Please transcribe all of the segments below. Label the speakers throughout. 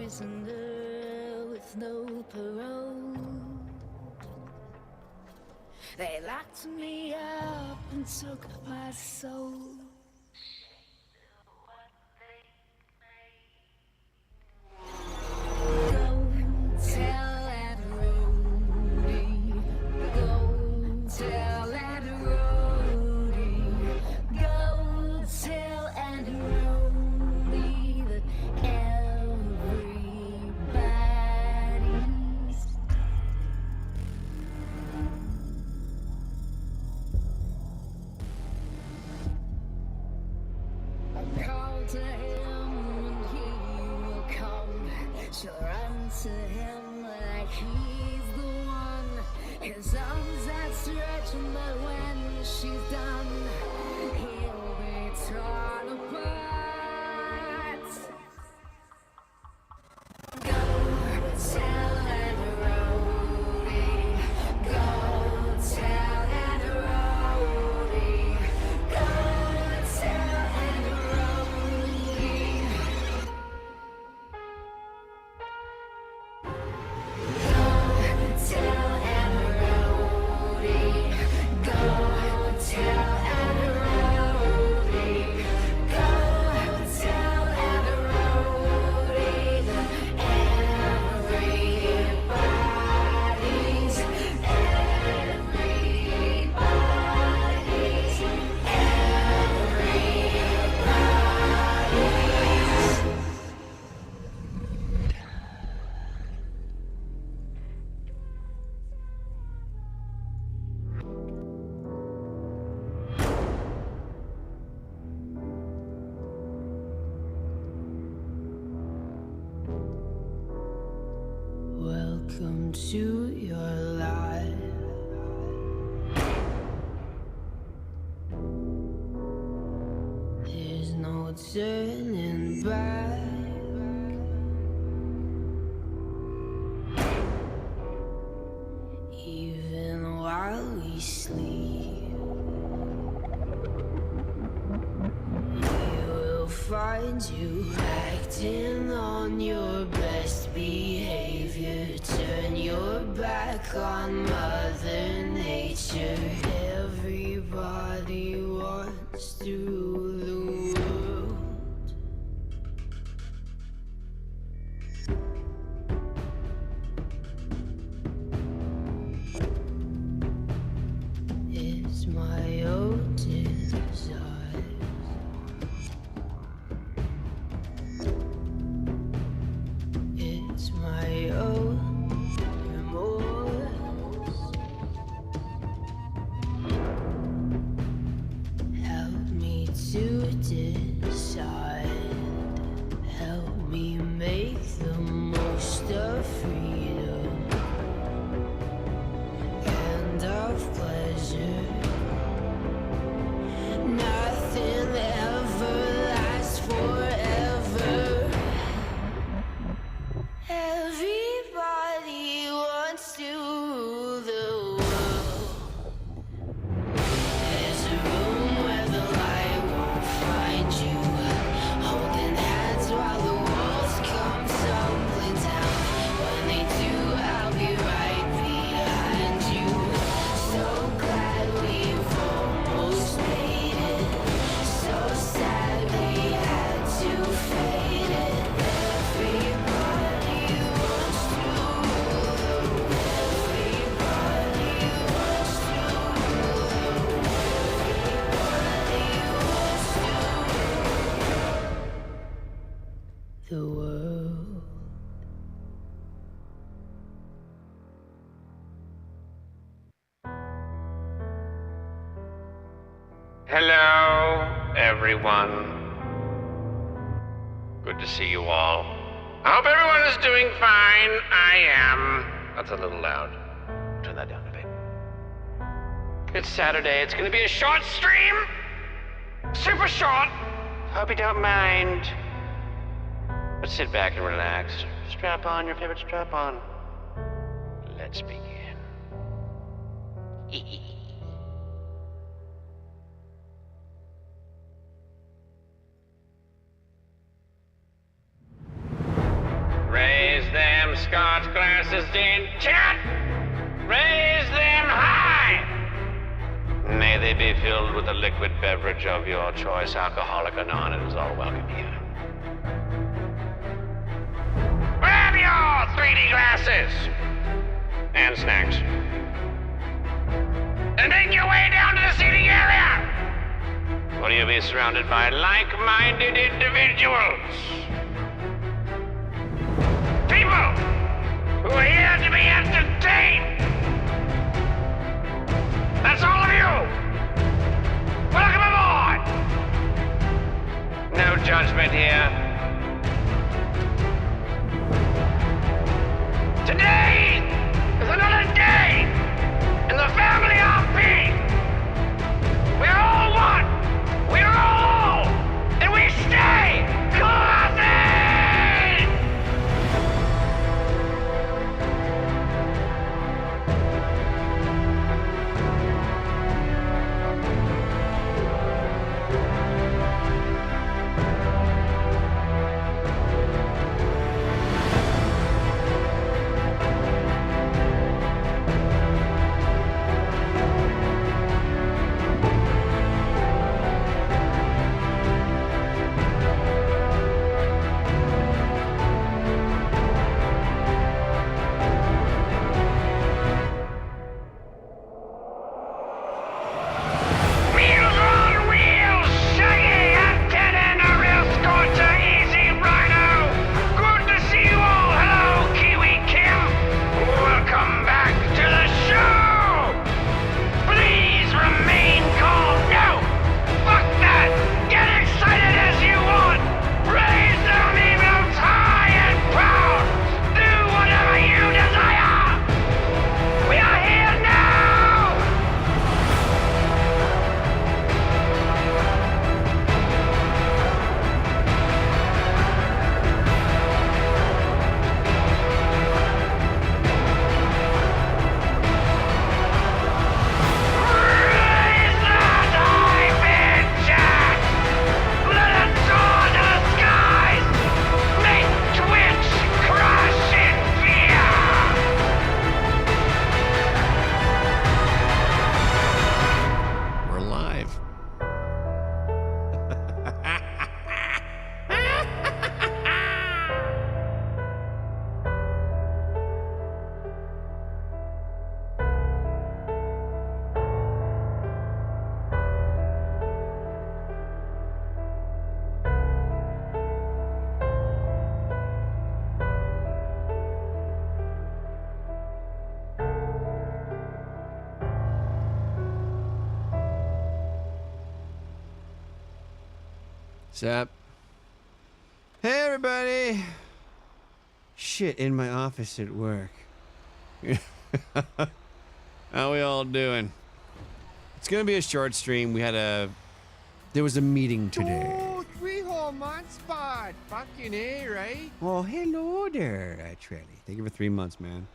Speaker 1: prisoner with no parole. They locked me up and took my soul. Go tell that roadie. Go tell that roadie. Go tell that roadie that everybody's. I call to him and he will come. She'll run to him like he's the one. His arms outstretched, but when she's done, he'll be torn apart. Go tell that roadie. Go tell that roadie. Go tell that roadie. Go tell that roadie. Go tell that roadie. Go tell that roadie that everybody's, welcome to your life. There's no turning back. Even while we sleep, we will find you acting on your best behavior. Turn your back on Mother Nature. Everybody wants to rule the world. It's my own desire. It's my own remorse. Help me to decide. Help me make the most of freedom and of pleasure. Nothing ever lasts forever. Everybody wants to rule the world. There's a room where the light won't find you. Holding hands while the walls come tumbling down. When they do, I'll be right behind you. So glad we've almost made it. So sad we had to fade it. Everybody wants to rule the world. Everybody wants to rule the world. Everybody wants to rule the world.
Speaker 2: Hello, everyone. Good to see you all. I hope everyone is doing fine. I am. That's a little loud. Turn that down a bit. It's Saturday. It's gonna be a short stream. Super short. Hope you don't mind. But sit back and relax. Strap on your favorite strap on. Let's begin. escort classes in chat. Raise them high. May they be filled with a liquid beverage of your choice, alcoholic or non. It is all welcome here. Grab your 3D glasses and snacks, and make your way down to the seating area, where you'll be surrounded by like-minded individuals. People who are here to be entertained. That's all of you. Welcome aboard. No judgment here. Today is another day in the family RP. We're all one. We're all, and we stay classy.
Speaker 3: Sup? Hey, everybody! Shit, in my office at work. How we all doing? It's gonna be a short stream. There was a meeting today.
Speaker 4: 3 whole months, bud. Fucking A, right?
Speaker 3: Oh, hello there, Trelly. Thank you for 3 months, man.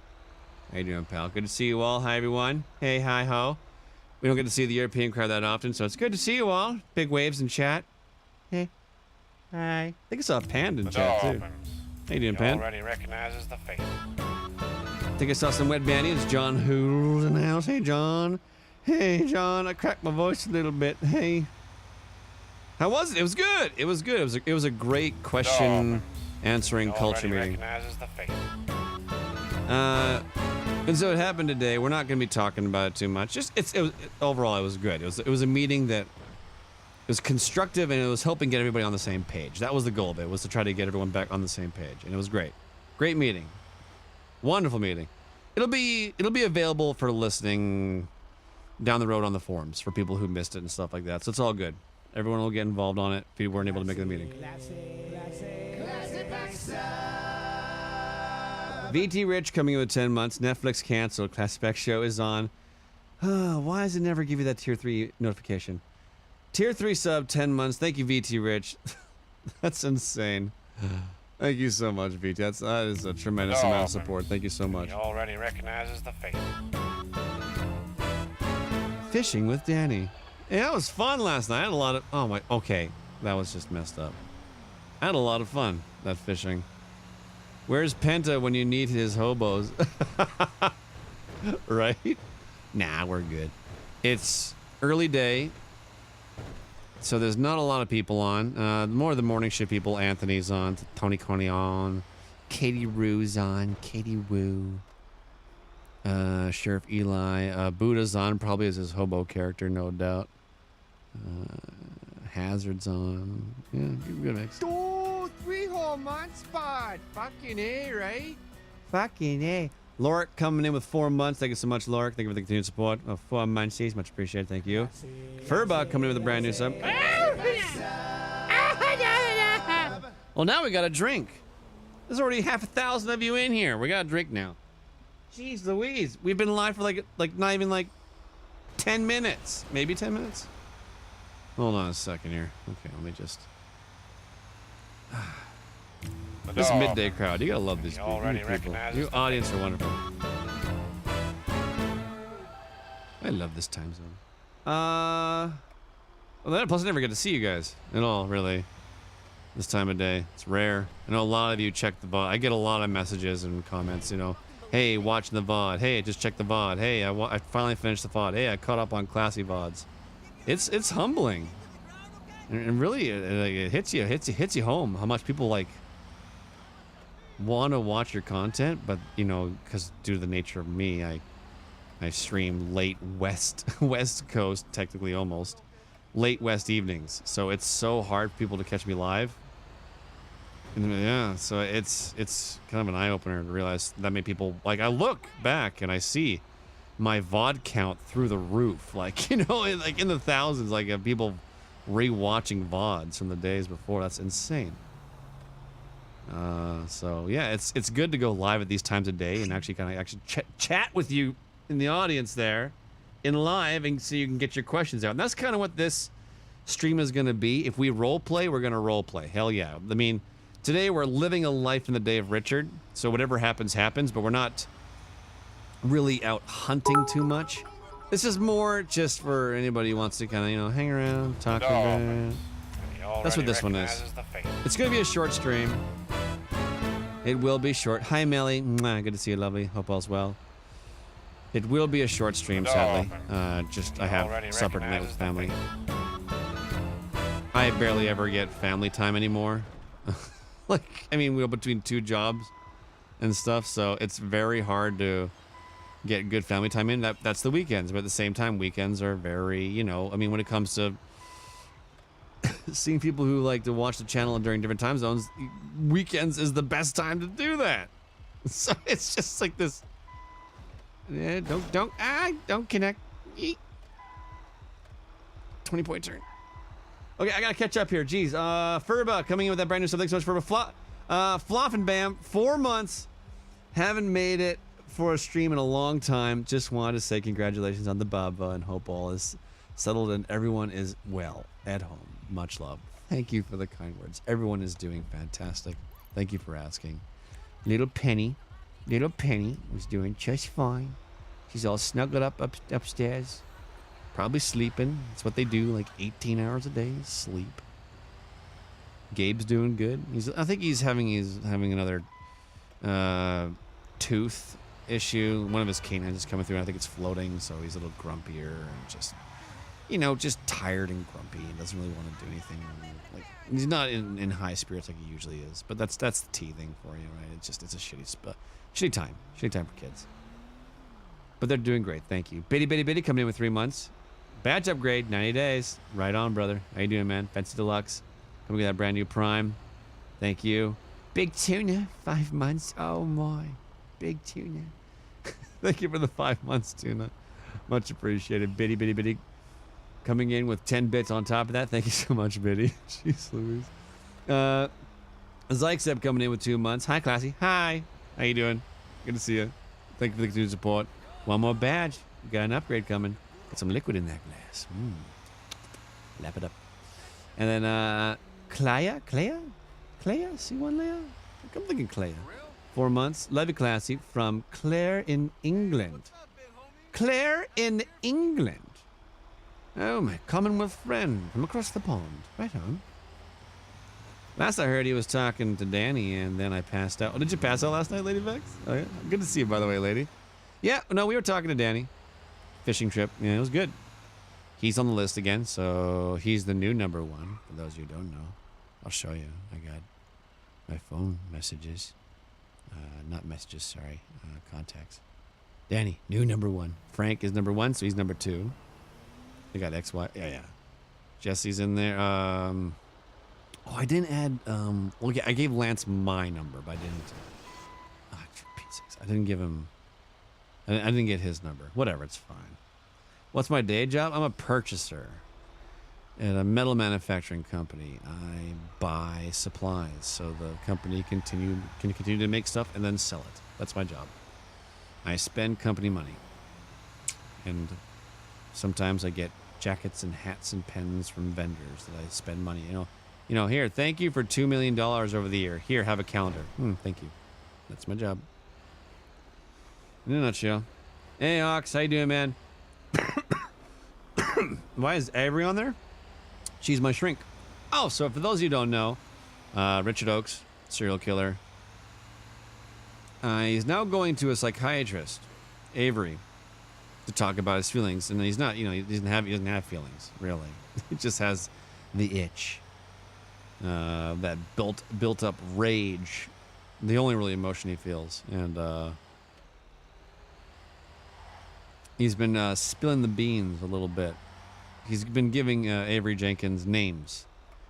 Speaker 3: How you doing, pal? Good to see you all. Hi, everyone. Hey, hi, ho. We don't get to see the European crowd that often, so it's good to see you all. Big waves in chat. Hey. Hi. I think I saw a Panda in chat, too. How you doing, Pan?
Speaker 2: Already recognizes the face.
Speaker 3: I think I saw some wet bandies. John Hool's in the house. Hey, John. Hey, John. I cracked my voice a little bit. Hey. How was it? It was good. It was good. It was a great question answering culture meeting.
Speaker 2: Recognizes the face.
Speaker 3: And so it happened today. We're not going to be talking about it too much. Overall, it was good. It was a meeting that was constructive, and it was helping get everybody on the same page. That was the goal of it, was to try to get everyone back on the same page, and it was great. Great meeting. Wonderful meeting. It'll be available for listening down the road on the forums for people who missed it and stuff like that. So it's all good. Everyone will get involved on it if you weren't able to make the meeting. VT Rich coming in with 10 months. Netflix canceled. ClassyPax show is on. Why does it never give you that tier 3 notification? Tier 3 sub, 10 months. Thank you, VT Rich. That's insane. Thank you so much, VT. That is a tremendous amount of support. Thank you so much.
Speaker 2: He already recognizes the face.
Speaker 3: Fishing with Danny. Yeah, that was fun last night. I had a lot of... Oh, my... Okay. That was just messed up. I had a lot of fun, that fishing. Where's Penta when you need his hobos? Right? Nah, we're good. It's early day, so there's not a lot of people on. More of the morning shift people. Anthony's on, Tony Coney on, Katie Roo's on, Katie Woo. Sheriff Eli. Buddha's on, probably as his hobo character, no doubt. Hazard's on. Yeah, good mix.
Speaker 4: 2, 3 home run spot. Fucking A, right?
Speaker 3: Fucking A. Lorik coming in with 4 months. Thank you so much, Lorik. Thank you for the continued support. 4 months, much appreciated. Thank you. Furba coming in with a brand new sub. Well, now we got a drink. There's already half 1,000 of you in here. We got a drink now. Jeez Louise. We've been live for like not even like 10 minutes. Maybe 10 minutes? Hold on a second here. Okay, let me just... This midday crowd. You gotta love these people. Your audience are wonderful. I love this time zone. Well, plus I never get to see you guys at all, really. This time of day. It's rare. I know a lot of you check the VOD. I get a lot of messages and comments, you know. Hey, watching the VOD. Hey, just check the VOD. Hey, I finally finished the VOD. Hey, I caught up on classy VODs. It's humbling. And really, it hits you home how much people like want to watch your content, but you know, because due to the nature of me, I stream late west coast, technically almost late west evenings, so it's so hard for people to catch me live. And yeah, so it's kind of an eye opener to realize that many people like. I look back and I see my VOD count through the roof, like, you know, like in the thousands, like of people re-watching VODs from the days before. That's insane. So yeah, it's good to go live at these times of day and actually kind of chat with you in the audience there in live, and so you can get your questions out. And that's kind of what this stream is going to be. If we role play, we're going to role play. Hell yeah. I mean, today we're living a life in the day of Richard, so whatever happens happens, but we're not really out hunting too much. This is more just for anybody who wants to kind of, you know, hang around, talk about it. That's what this one is. It's going to be a short stream. It will be short. Hi, Melly. Mwah, good to see you, lovely. Hope all's well. It will be a short stream, sadly. I have supper tonight with family. I barely ever get family time anymore. Like, I mean, we're between 2 jobs and stuff, so it's very hard to get good family time in. That's the weekends, but at the same time, weekends are very, you know, I mean, when it comes to seeing people who like to watch the channel during different time zones, weekends is the best time to do that. So it's just like this. Yeah, don't connect. 20-point turn. Okay, I gotta catch up here. Jeez. Furba coming in with that brand new sub. Thanks so much, Furba. Floff and Bam, 4 months. Haven't made it for a stream in a long time. Just wanted to say congratulations on the Baba and hope all is settled and everyone is well at home. Much love. Thank you for the kind words. Everyone is doing fantastic. Thank you for asking. Little Penny was doing just fine. She's all snuggled upstairs, probably sleeping. That's what they do, like 18 hours a day, sleep. Gabe's doing good. I think he's having another tooth issue. One of his canines is coming through, and I think it's floating, so he's a little grumpier and just, you know, just tired and grumpy and doesn't really want to do anything. Like, he's not in high spirits like he usually is, but that's the teething for you, right? It's a shitty time for kids. But they're doing great, thank you. Bitty coming in with 3 months. Badge upgrade, 90 days. Right on, brother. How you doing, man? Fancy Deluxe. Coming with that brand new Prime. Thank you. Big Tuna, 5 months. Oh my, Big Tuna. Thank you for the 5 months, Tuna. Much appreciated. Bitty. Coming in with 10 bits on top of that. Thank you so much, Bitty. Jeez Louise. Zykesep coming in with 2 months. Hi, Classy. Hi. How you doing? Good to see you. Thank you for the continued support. One more badge. You got an upgrade coming. Got some liquid in that glass. Lap it up. And then Clea? See one, Leia? I'm thinking Clea. 4 months. Love you, Classy. From Claire in England. Claire in England. Oh, my Commonwealth friend from across the pond. Right on. Last I heard, he was talking to Danny, and then I passed out. Oh, did you pass out last night, Lady Vex? Oh, yeah. Good to see you, by the way, lady. Yeah, no, we were talking to Danny. Fishing trip. Yeah, it was good. He's on the list again, so he's the new number one. For those of you who don't know, I'll show you. I got my phone messages. Not messages, sorry. Contacts. Danny, new number one. Frank is number one, so he's number two. They got XY. Yeah. Jesse's in there. Oh, I didn't add. Well, yeah, I gave Lance my number, but I didn't. I didn't give him. I didn't get his number. Whatever, it's fine. What's my day job? I'm a purchaser at a metal manufacturing company. I buy supplies so the company can continue to make stuff and then sell it. That's my job. I spend company money, and sometimes I get jackets and hats and pens from vendors that I spend money. You know. Here, thank you for $2 million over the year. Here, have a calendar. Thank you. That's my job. In a nutshell. Hey, Ox, how you doing, man? Why is Avery on there? She's my shrink. Oh, so for those of you who don't know, Richard Oakes, serial killer. He's now going to a psychiatrist, Avery, to talk about his feelings, and he's not. He doesn't have feelings really. He just has the itch, that built up rage, the only really emotion he feels, and he's been spilling the beans a little bit. He's been giving Avery Jenkins names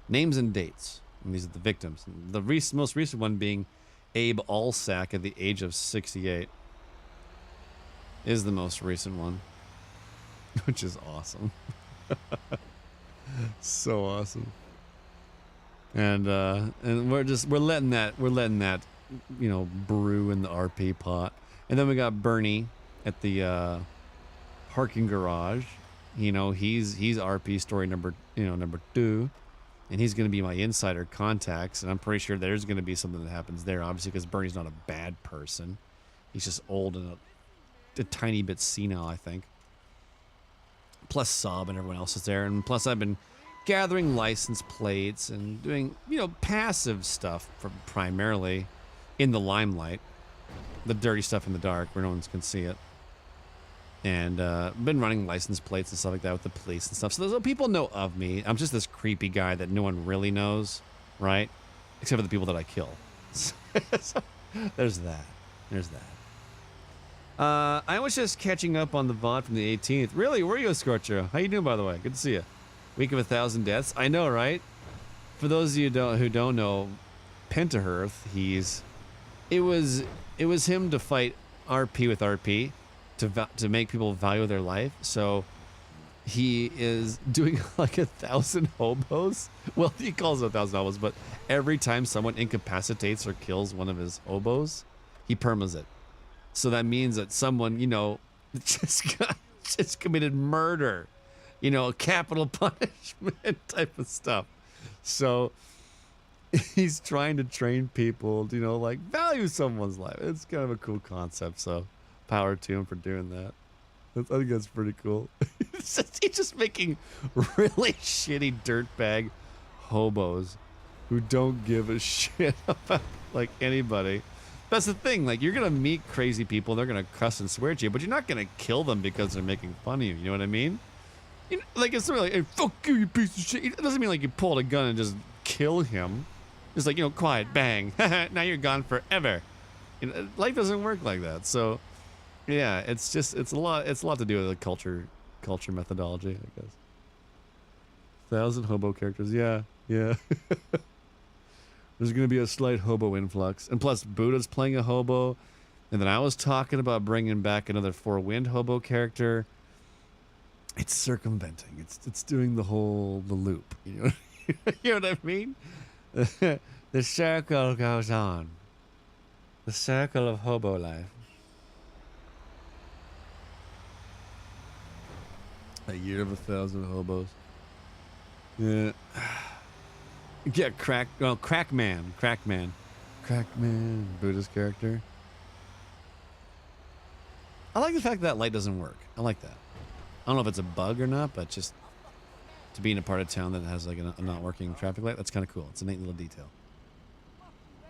Speaker 3: and dates. And these are the victims. The most recent one being Abe Allsack at the age of 68 is the most recent one, which is awesome. So awesome. And we're letting that brew in the RP pot. And then we got Bernie at the parking garage. He's RP story number 2, and he's going to be my insider contacts, and I'm pretty sure there's going to be something that happens there, obviously, because Bernie's not a bad person. He's just old and a tiny bit senile, I think. Plus Sob and everyone else is there, and plus I've been gathering license plates and doing, passive stuff primarily in the limelight, the dirty stuff in the dark where no one can see it. And been running license plates and stuff like that with the police and stuff. So those people know of me. I'm just this creepy guy that no one really knows, right? Except for the people that I kill. So, there's that. I was just catching up on the VOD from the 18th. Really? Where are you, Scorcher? How you doing, by the way? Good to see you. Week of 1,000 deaths. I know, right? For those of you who don't know, Pentahearth, it was him to fight RP with RP. To make people value their life, so he is doing like 1,000 hobos. Well, he calls it 1,000 hobos, but every time someone incapacitates or kills one of his hobos, he permas it. So that means that someone, just committed murder, capital punishment type of stuff. So he's trying to train people to value someone's life. It's kind of a cool concept. So power to him for doing that. I think that's pretty cool. He's just making really shitty dirtbag hobos who don't give a shit about anybody. That's the thing. You're gonna meet crazy people. They're gonna cuss and swear at you, but you're not gonna kill them because they're making fun of you. You know what I mean? It's really hey, fuck you, you piece of shit. It doesn't mean you pull a gun and just kill him. It's quiet, bang. Now you're gone forever. Life doesn't work like that. So. Yeah, it's a lot to do with the culture methodology, I guess. 1,000 hobo characters, yeah. There's gonna be a slight hobo influx, and plus Buddha's playing a hobo, and then I was talking about bringing back another 4-wind hobo character. It's circumventing. It's doing the loop. You know what I mean? The circle goes on. The circle of hobo life. A year of 1,000 hobos. Yeah. Yeah, Crackman, Buddha's character. I like the fact that light doesn't work. I like that. I don't know if it's a bug or not, but just to be in a part of town that has like a not working traffic light. That's kind of cool. It's a neat little detail.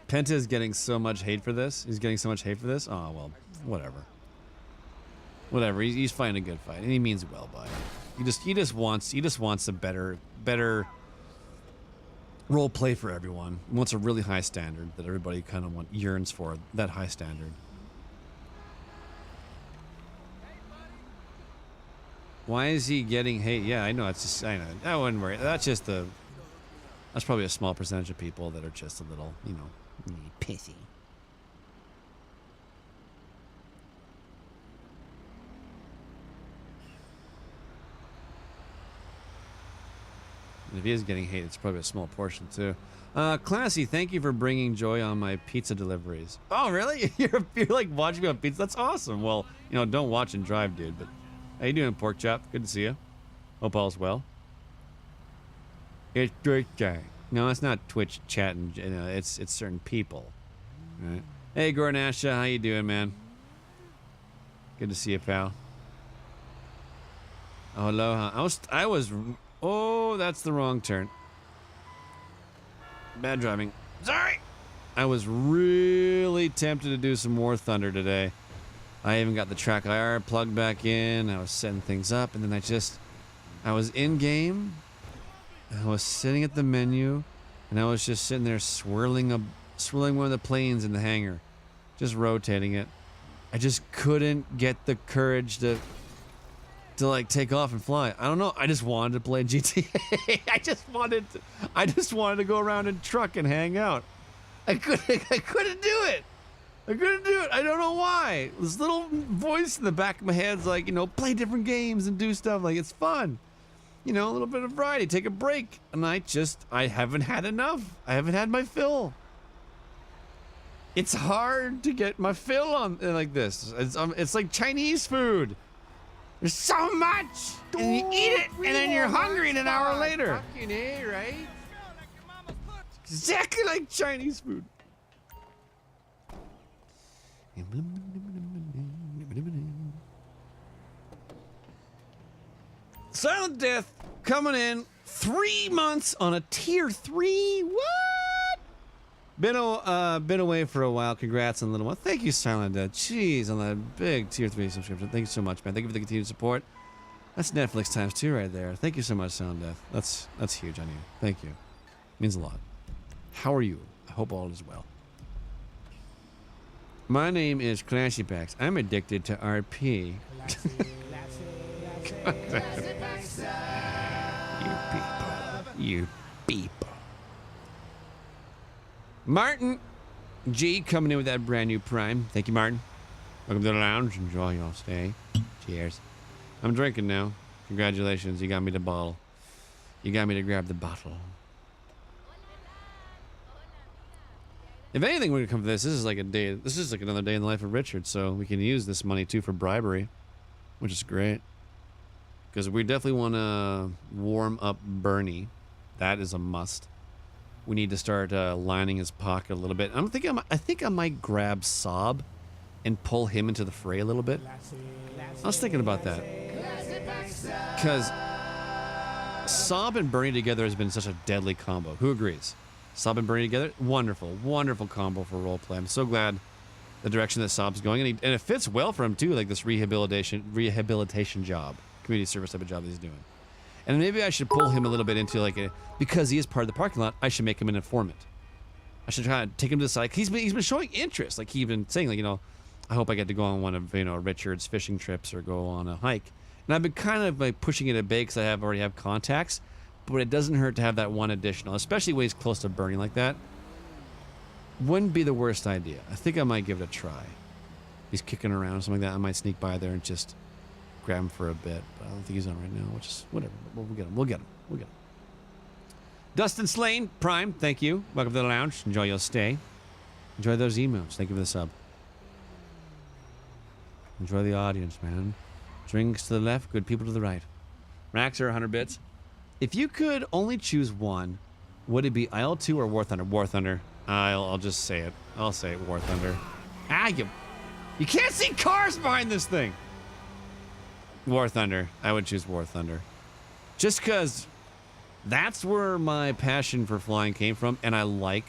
Speaker 3: Penta is getting so much hate for this. He's getting so much hate for this. Oh, well, whatever. Whatever. He's fighting a good fight, and he means well by it. He just wants a better role play for everyone. He wants a really high standard that everybody kind of yearns for. That high standard. Why is he getting hate? Yeah, I know. It's just, I know. I wouldn't worry. That's probably a small percentage of people that are just a little, you know, pissy. And if he is getting hate, it's probably a small portion too. Classy, thank you for bringing joy on my pizza deliveries. Oh, really? You're like watching me on pizza? That's awesome. Well, you know, don't watch and drive, dude. But how you doing, Pork Chop? Good to see you. Hope all's well. It's Twitch chat. No, it's not Twitch chatting. You know, it's certain people. Right? Hey, Gornasha, how you doing, man? Good to see you, pal. Oh, aloha. I was. Oh, that's the wrong turn. Bad driving. Sorry. I was really tempted to do some War Thunder today. I even got the track IR plugged back in. I was setting things up, and then I was in game. I was sitting at the menu, and I was just sitting there swirling one of the planes in the hangar, just rotating it. I just couldn't get the courage to like take off and fly. I don't know. I just wanted to play GTA. I just wanted to go around and truck and hang out. I couldn't do it. I couldn't do it. I don't know why. This little voice in the back of my head's like, you know, play different games and do stuff. Like, it's fun. You know, a little bit of variety. Take a break. And I haven't had enough. I haven't had my fill. It's hard to get my fill on like this. It's like Chinese food. There's so much, and you eat it, and then you're hungry an hour later.
Speaker 4: Fucking A, right?
Speaker 3: Exactly like Chinese food. Silent Death coming in 3 months on a tier 3. What? Been away for a while. Congrats on the little one. Thank you, Silent Death. Jeez, on that big tier 3 subscription. Thank you so much, man. Thank you for the continued support. That's Netflix times 2 right there. Thank you so much, Silent Death. That's huge on you. Thank you. Means a lot. How are you? I hope all is well. My name is ClassyPax. I'm addicted to RP. You people. Martin G coming in with that brand new Prime. Thank you, Martin. Welcome to the lounge. Enjoy your stay. Cheers. I'm drinking now. Congratulations. You got me the bottle. You got me to grab the bottle. If anything would come to this, this is like another day in the life of Richard, so we can use this money too for bribery, which is great. Because we definitely want to warm up Bernie. That is a must. We need to start lining his pocket a little bit. I think I might grab Saab and pull him into the fray a little bit. I was thinking about that. Because Saab and Bernie together has been such a deadly combo. Who agrees? Saab and Bernie together? Wonderful, wonderful combo for roleplay. I'm so glad the direction that Saab's going. And it fits well for him, too, like this rehabilitation job, community service type of job that he's doing. And maybe I should pull him a little bit into because he is part of the parking lot, I should make him an informant. I should try to take him to the side. He's been showing interest. Like, he's been saying, like, you know, I hope I get to go on one of, you know, Richard's fishing trips or go on a hike. And I've been kind of like pushing it a bit because I already have contacts, but it doesn't hurt to have that one additional, especially when he's close to Bernie like that. Wouldn't be the worst idea. I think I might give it a try. He's kicking around or something like that. I might sneak by there and just grab him for a bit, but I don't think he's on right now, which is whatever. We'll get him. Dustin Slane, Prime, thank you. Welcome to the lounge. Enjoy your stay. Enjoy those emotes. Thank you for the sub. Enjoy the audience, man. Drinks to the left, good people to the right. Raxer, 100 bits. If you could only choose one, would it be IL-2 or War Thunder? War Thunder. I'll just say it. I'll say it, War Thunder. You can't see cars behind this thing. War Thunder. I would choose War Thunder. Just because That's where my passion for flying came from, and I like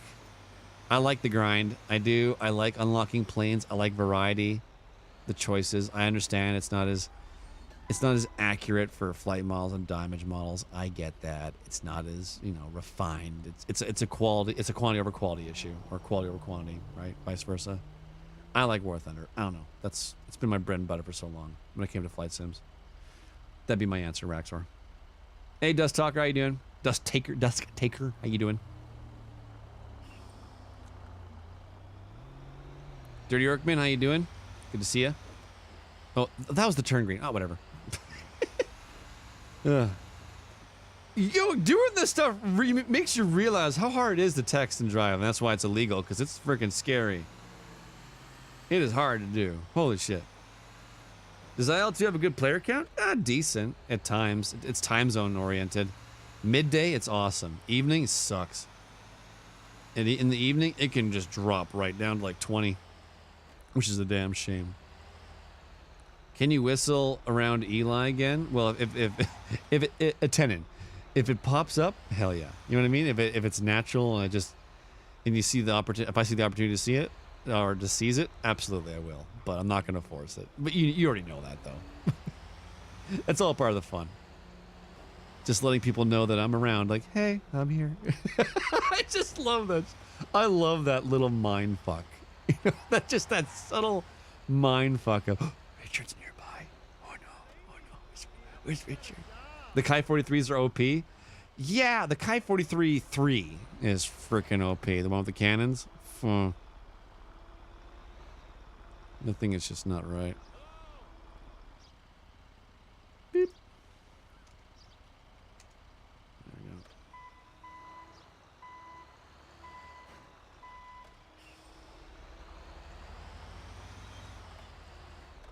Speaker 3: the grind. I do. I like unlocking planes. I like variety, the choices. I understand it's not as accurate for flight models and damage models. I get that. It's not as, refined. It's a quantity over quality issue, or quality over quantity, right? Vice versa. I like War Thunder. I don't know. It's been my bread and butter for so long when it came to flight sims. That'd be my answer, Raxor. Hey, Dust Talker, how you doing? Dusk Taker, how you doing? Dirty Orkman, how you doing? Good to see you. Oh, that was the turn green. Oh, whatever. Yo, doing this stuff makes you realize how hard it is to text and drive, and that's why it's illegal, because it's freaking scary. It is hard to do. Holy shit. Does IL2 have a good player count? Decent at times. It's time zone oriented. Midday, it's awesome. Evening sucks. In the evening, it can just drop right down to like 20, which is a damn shame. Can you whistle around Eli again? Well, if it attendant, if it pops up, hell yeah. You know what I mean? If it's natural and you see the opportunity, if I see the opportunity to see it or to seize it, absolutely I will. But I'm not going to force it. But you already know that though. That's all part of the fun. Just letting people know that I'm around. Like, hey, I'm here. I just love that. I love that little mind fuck. That subtle mind fuck of Richard's nearby. Oh no. Where's Richard? The Kai 43s are OP. Yeah, the Kai 43-3 is freaking OP. The one with the cannons. The thing is just not right. Beep.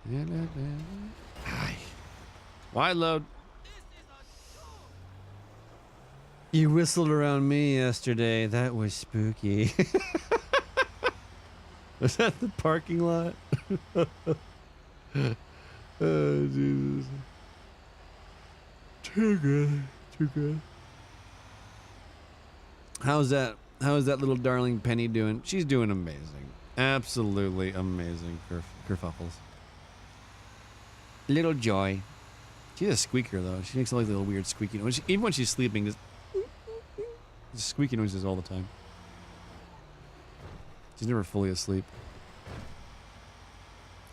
Speaker 3: There we go. Hi. Wide load. You whistled around me yesterday. That was spooky. Was that the parking lot? Oh, Jesus. Too good. How's that little darling Penny doing? She's doing amazing. Absolutely amazing, kerfuffles. Little Joy. She's a squeaker, though. She makes all these little weird squeaky noises. Even when she's sleeping, just squeaky noises all the time. She's never fully asleep.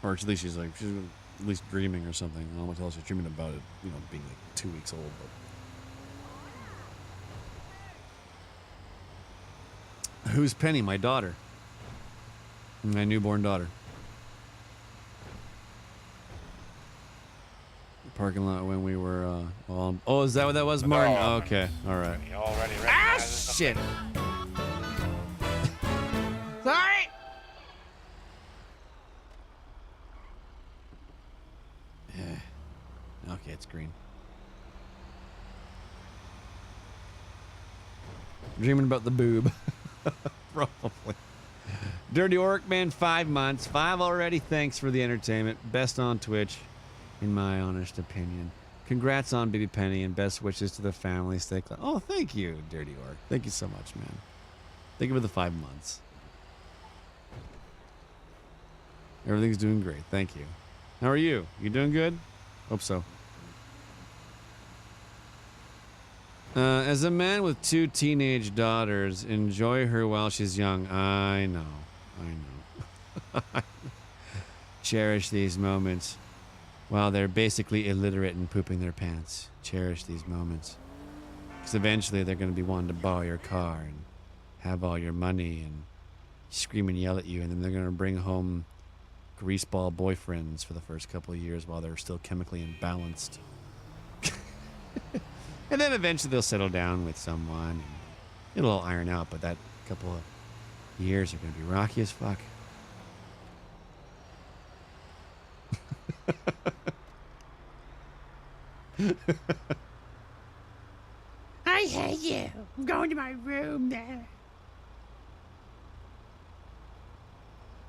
Speaker 3: Or at least she's at least dreaming or something. I don't know what the hell she's dreaming about it, being like 2 weeks old. But. Who's Penny? My daughter. My newborn daughter. The parking lot when we were, oh, is that what that was, Martin? Oh, okay, all right. Ah, shit! Sorry! Yeah. Okay, it's green. Dreaming about the boob. Probably. Dirty Orc Man, 5 months. 5 already. Thanks for the entertainment. Best on Twitch, in my honest opinion. Congrats on Baby Penny and best wishes to the family. Stay close. Oh, thank you, Dirty Orc. Thank you so much, man. Thank you for the 5 months. Everything's doing great. Thank you. How are you? You doing good? Hope so. As a man with 2 teenage daughters, enjoy her while she's young. I know. Cherish these moments while they're basically illiterate and pooping their pants. Cherish these moments. Because eventually they're going to be wanting to borrow your car and have all your money and scream and yell at you, and then they're going to bring home greaseball boyfriends for the first couple of years while they're still chemically imbalanced. And then eventually they'll settle down with someone and it'll all iron out, but that couple of years are going to be rocky as fuck.
Speaker 4: I hate you. I'm going to my room now.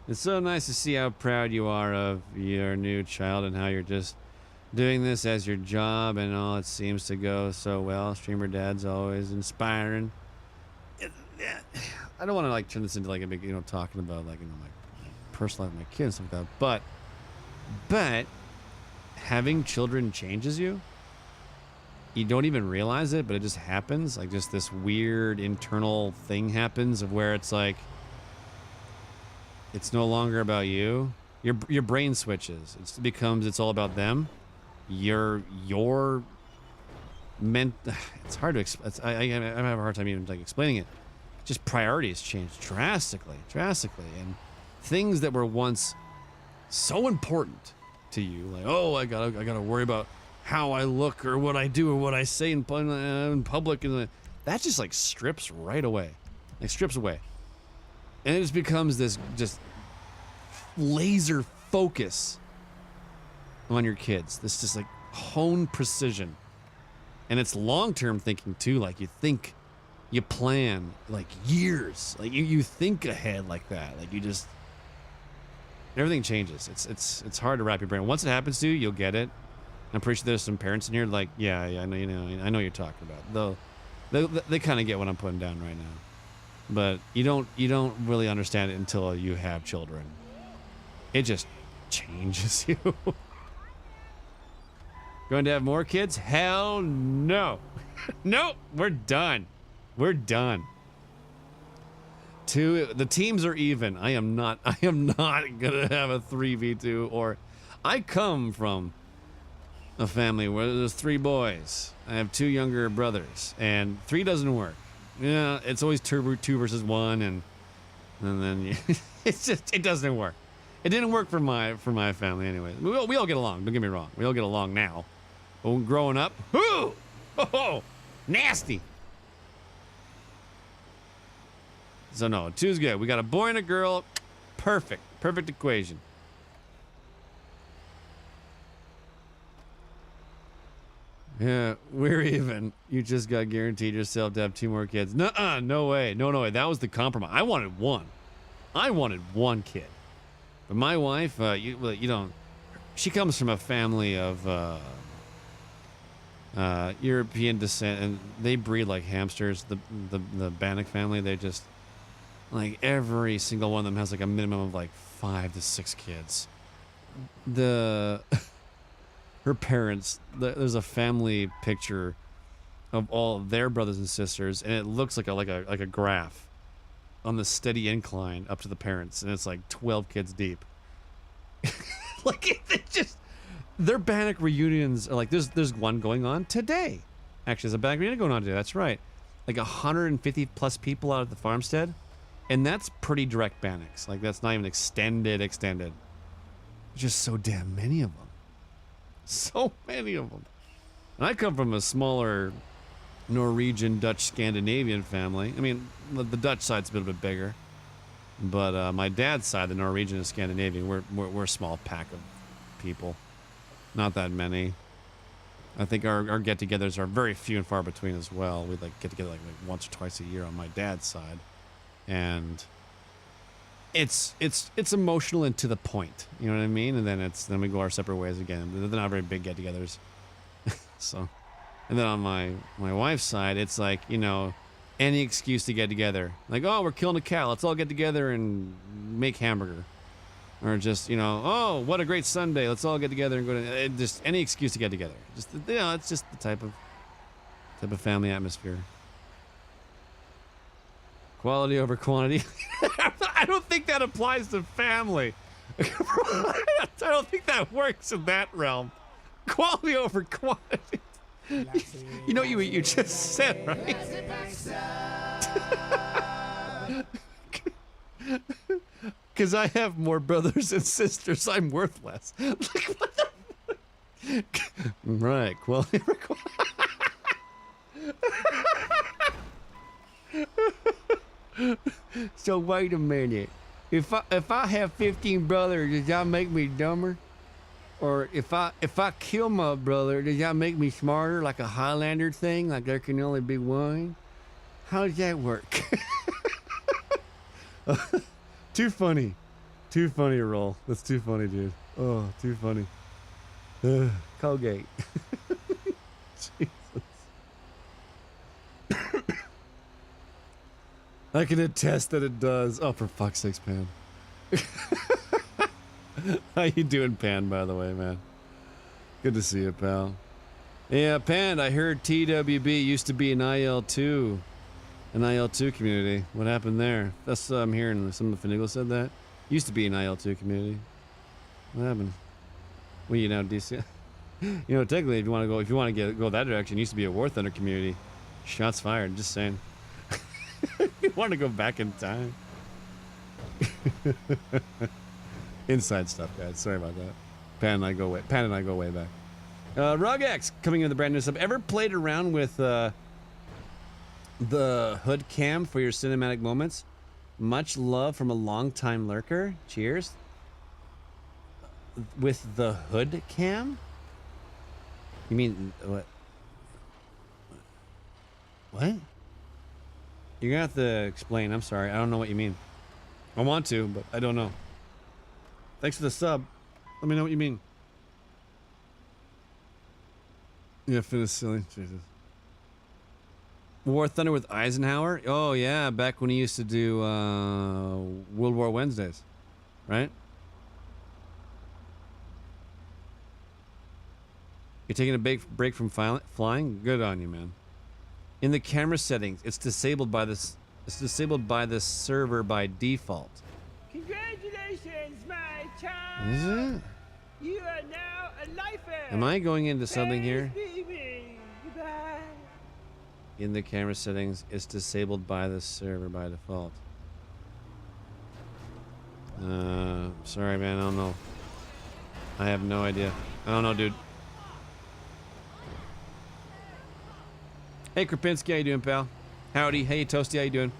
Speaker 3: It's so nice to see how proud you are of your new child and how you're just doing this as your job and all, it seems to go so well. Streamer dad's always inspiring. Yeah, I don't want to like turn this into like a big, talking about like, my personal life, my kids, and stuff like that. But having children changes you. You don't even realize it, but it just happens. Like just this weird internal thing happens of where it's like, it's no longer about you. Your brain switches. It's all about them. Your it's hard to explain. I have a hard time even like explaining it. Just priorities change drastically, and things that were once so important to you, like, oh, I gotta worry about how I look or what I do or what I say in public, and that just like strips right away, and it just becomes this just laser focus on your kids. This just like honed precision, and it's long-term thinking too. Like you plan like years, like you think ahead like that. Like everything changes. It's hard to wrap your brain. Once it happens to you, you'll get it. I'm pretty sure there's some parents in here like, yeah, I know, I know what you're talking about. They kind of get what I'm putting down right now, but you don't really understand it until you have children. It just changes you. Going to have more kids? Hell no. Nope, we're done. The teams are even. I am not gonna have a 3v2. Or I come from a family where there's 3 boys. I have 2 younger brothers, and 3 doesn't work. Yeah, it's always 2 versus 1, and then it doesn't work. It didn't work for my family anyway. We all get along. Don't get me wrong. We all get along now. But when growing up, nasty. So no, 2's good. We got a boy and a girl. Perfect equation. Yeah, we're even. You just got guaranteed yourself to have 2 more kids. Nuh-uh, no way. No way. That was the compromise. I wanted 1 kid. But my wife, you don't. She comes from a family of European descent, and they breed like hamsters. The Bannock family, they just like every single one of them has like a minimum of like 5 to 6 kids. Her parents, there's a family picture of all of their brothers and sisters, and it looks like a graph on the steady incline up to the parents, and it's like 12 kids deep. Like it just, their Bannock reunions are like, there's one going on today. Actually, there's a Bannock reunion going on today. That's right. Like 150 plus people out at the farmstead, and that's pretty direct Bannocks. Like that's not even extended. Just so damn many of them. So many of them. And I come from a smaller Norwegian, Dutch, Scandinavian family. I mean, the Dutch side's a little bit bigger, but my dad's side, the Norwegian and Scandinavian, we're a small pack of people. Not that many. I think our get-togethers are very few and far between as well. We like get together like once or twice a year on my dad's side, and it's emotional and to the point. You know what I mean? And then we go our separate ways again. They're not very big get-togethers. So, and then on my wife's side, it's like, any excuse to get together. Like, oh, we're killing a cow. Let's all get together and make hamburger. Or just, oh, what a great Sunday. Let's all get together and go to just any excuse to get together. Just, it's just the type of family atmosphere. Quality over quantity. I don't think that applies to family. I don't think that works in that realm. Quality over quantity. You know what you just said, right? Because I have more brothers and sisters, I'm worthless. Like, what the fuck? Right, quality over quantity. So wait a minute. If I have 15 brothers, does that make me dumber? Or if I kill my brother, does that make me smarter, like a Highlander thing? Like there can only be one? How does that work? Too funny to roll. That's too funny, dude. Oh, too funny. Colgate. Jesus. I can attest that it does. Oh, for fuck's sakes, Pan. How you doing, Pan, by the way, man? Good to see you, pal. Yeah, Pan, I heard TWB used to be an IL2 community. What happened there? That's what I'm hearing. Some of the Finagle said that. Used to be an IL2 community. What happened? Well, you know, DC. You know, technically, if you want to go that direction, it used to be a War Thunder community. Shots fired. Just saying. You want to go back in time? Inside stuff, guys. Sorry about that. Pan and I go way back. Rugex coming in with a brand new sub. Ever played around with the hood cam for your cinematic moments? Much love from a longtime lurker. Cheers. With the hood cam? You mean what? What? You're gonna have to explain. I'm sorry. I don't know what you mean. I want to, but I don't know. Thanks for the sub. Let me know what you mean. Yeah, Finn is silly. Jesus. War Thunder with Eisenhower? Oh, yeah. Back when he used to do World War Wednesdays. Right? You're taking a big break from flying? Good on you, man. In the camera settings, it's disabled by this. It's disabled by the server by default.
Speaker 4: Congratulations, my child.
Speaker 3: Is it?
Speaker 4: You are now a lifer.
Speaker 3: Am I going into something here?
Speaker 4: Baby. Goodbye.
Speaker 3: In the camera settings, it's disabled by the server by default. Sorry, man. I don't know. I have no idea. I don't know, dude. Hey, Krapinski, how you doing, pal? Howdy. Hey, Toasty, how you doing?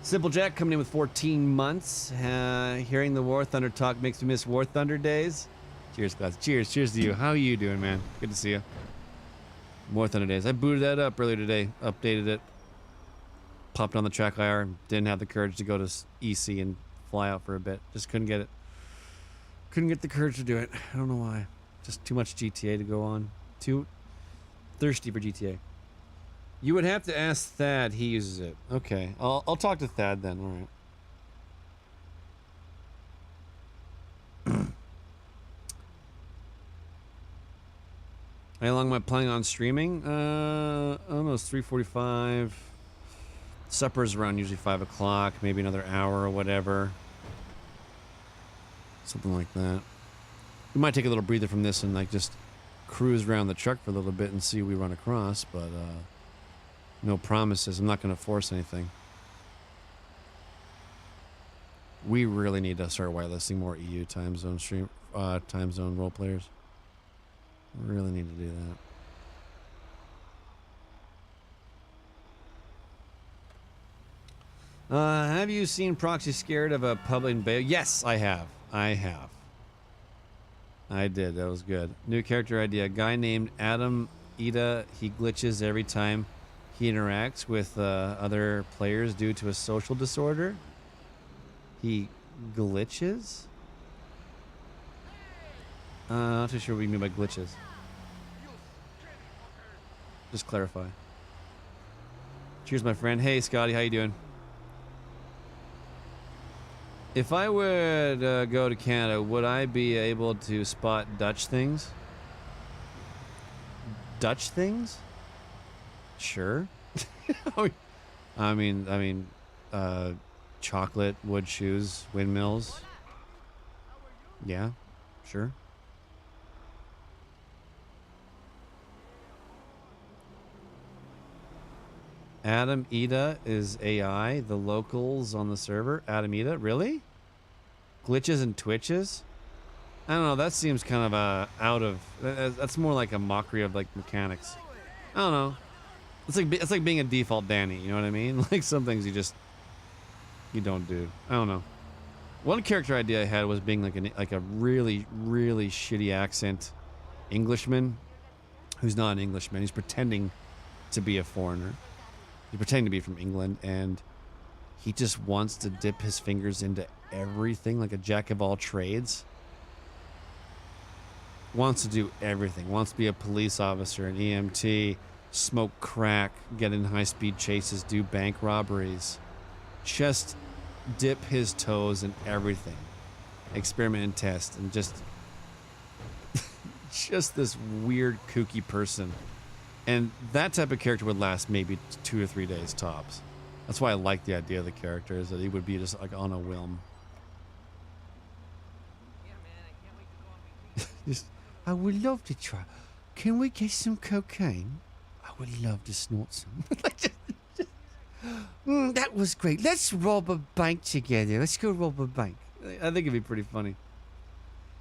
Speaker 3: Simple Jack coming in with 14 months. Hearing the War Thunder talk makes me miss War Thunder days. Cheers, class. Cheers. Cheers to you. How are you doing, man? Good to see you. War Thunder days. I booted that up earlier today. Updated it. Popped on the track IR. Didn't have the courage to go to EC and fly out for a bit. Just couldn't get it. Couldn't get the courage to do it. I don't know why. Just too much GTA to go on. Too thirsty for GTA. You would have to ask Thad. He uses it. Okay. I'll talk to Thad then. All right. How long am I planning on streaming? I don't know. It's 3:45. Supper's around usually 5 o'clock. Maybe another hour or whatever. Something like that. We might take a little breather from this and like just cruise around the truck for a little bit and see what we run across, but no promises. I'm not going to force anything. We really need to start whitelisting more EU time zone role players. Really need to do that. Have you seen Proxy Scared of a public beta? Yes, I have. I did. That was good. New character idea. A guy named Adam Ida. He glitches every time he interacts with other players due to a social disorder. He glitches? Not too sure what you mean by glitches. Just clarify. Cheers, my friend. Hey, Scotty. How you doing? If I would go to Canada, would I be able to spot Dutch things? Dutch things? Sure. I mean, chocolate, wood shoes, windmills. Yeah, sure. Adam Ida is AI, the locals on the server. Adam Ida, really? Glitches and twitches? I don't know, that seems kind of out of... That's more like a mockery of like mechanics. I don't know. It's like being a default Danny, you know what I mean? Like some things you don't do. I don't know. One character idea I had was being like a really, really shitty accent Englishman who's not an Englishman. He's pretending to be a foreigner. He's pretending to be from England, and he just wants to dip his fingers into everything like a jack of all trades. wants to do everything. Wants to be a police officer, an EMT, smoke crack, get in high-speed chases, do bank robberies. Just dip his toes in everything. Experiment and test, and just this weird, kooky person. And that type of character would last maybe 2 or 3 days tops. That's why I like the idea of the character, is that he would be just like on a whim. Just, I would love to try. Can we get some cocaine? I would love to snort some. That was great. Let's rob a bank together. Let's go rob a bank. I think it'd be pretty funny.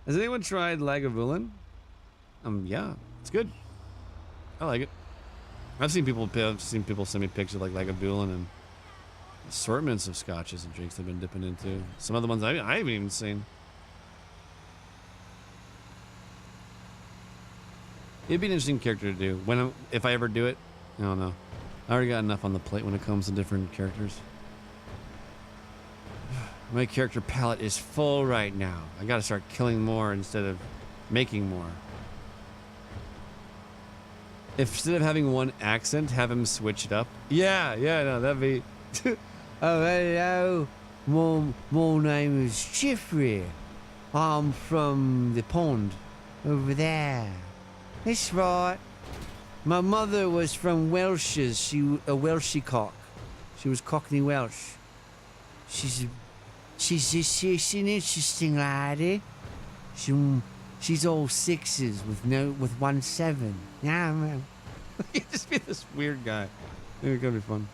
Speaker 3: Has anyone tried Lagavulin? Yeah, it's good. I like it. I've seen people send me pictures of like Lagavulin and assortments of scotches and drinks they've been dipping into. Some other ones I haven't even seen. It'd be an interesting character to do. If I ever do it, I don't know. I already got enough on the plate when it comes to different characters. My character palette is full right now. I gotta start killing more instead of making more. If instead of having one accent, have him switch it up. Yeah, no, that'd be... Oh, hello. My name is Jeffrey. I'm from the pond over there. That's right. My mother was from Welsh's. She a Welshie cock. She was Cockney Welsh. She's an interesting lady. She's all sixes with 1 7. Yeah, man. You just be this weird guy. It's gonna be fun.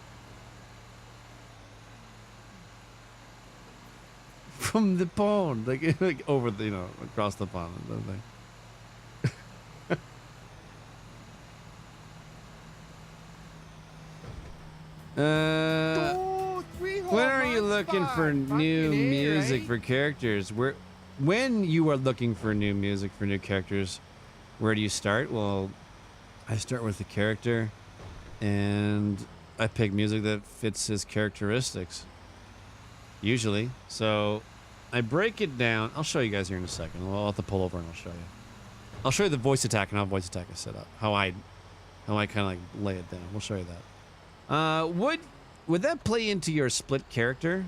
Speaker 3: From the pond, like over the, across the pond. When are you looking for new music for characters? When you are looking for new music for new characters, where do you start? Well, I start with the character, and I pick music that fits his characteristics. Usually. So I break it down. I'll show you guys here in a second. I'll have to pull over and I'll show you. I'll show you the voice attack and how voice attack is set up. How I kind of like lay it down. We'll show you that. Would that play into your split character?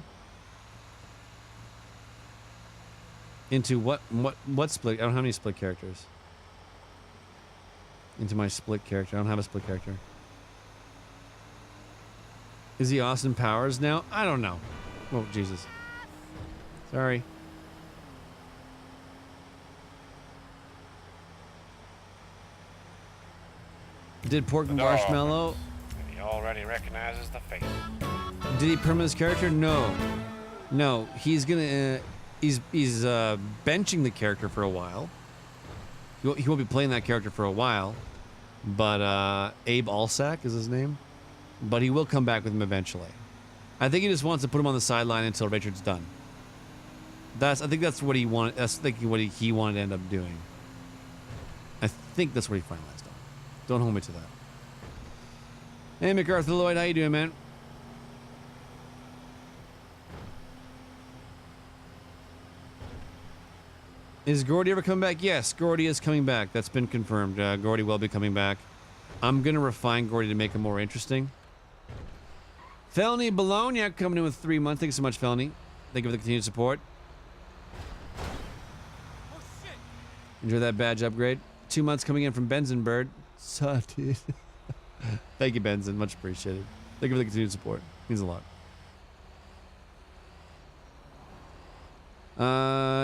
Speaker 3: Into what split? I don't have any split characters. Into my split character. I don't have a split character. Is he Austin Powers now? I don't know. Oh, Jesus. Sorry. Did Pork and Marshmallow?
Speaker 2: He already recognizes the face.
Speaker 3: Did he perm his character? No. No, he's gonna... He's benching the character for a while. He won't be playing that character for a while. But, Abe Alsack is his name. But he will come back with him eventually. I think he just wants to put him on the sideline until Richard's done. I think that's what he wanted. That's what he wanted to end up doing. I think that's what he finalized on. Don't hold me to that. Hey, MacArthur Lloyd, how you doing, man? Is Gordy ever coming back? Yes, Gordy is coming back. That's been confirmed. Gordy will be coming back. I'm gonna refine Gordy to make him more interesting. Felony Bologna coming in with 3 months. Thank you so much, Felony. Thank you for the continued support.
Speaker 4: Oh, shit.
Speaker 3: Enjoy that badge upgrade. 2 months coming in from Benson Bird. Suck, dude. Thank you, Benson. Much appreciated. Thank you for the continued support. Means a lot.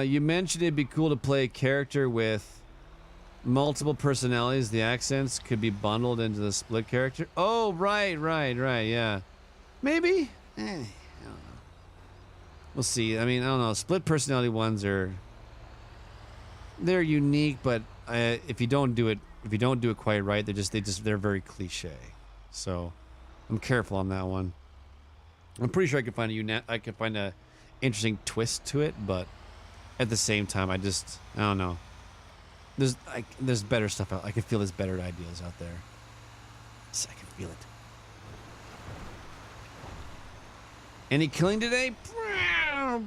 Speaker 3: You mentioned it'd be cool to play a character with multiple personalities. The accents could be bundled into the split character. Oh, right, yeah. Maybe? I don't know. We'll see. I mean, I don't know. Split personality ones they're unique, but if you don't do it quite right, they're very cliche. So I'm careful on that one. I'm pretty sure I could find a interesting twist to it, but at the same time, I don't know. There's better stuff out. I can feel there's better ideas out there. I can feel it. Any killing today?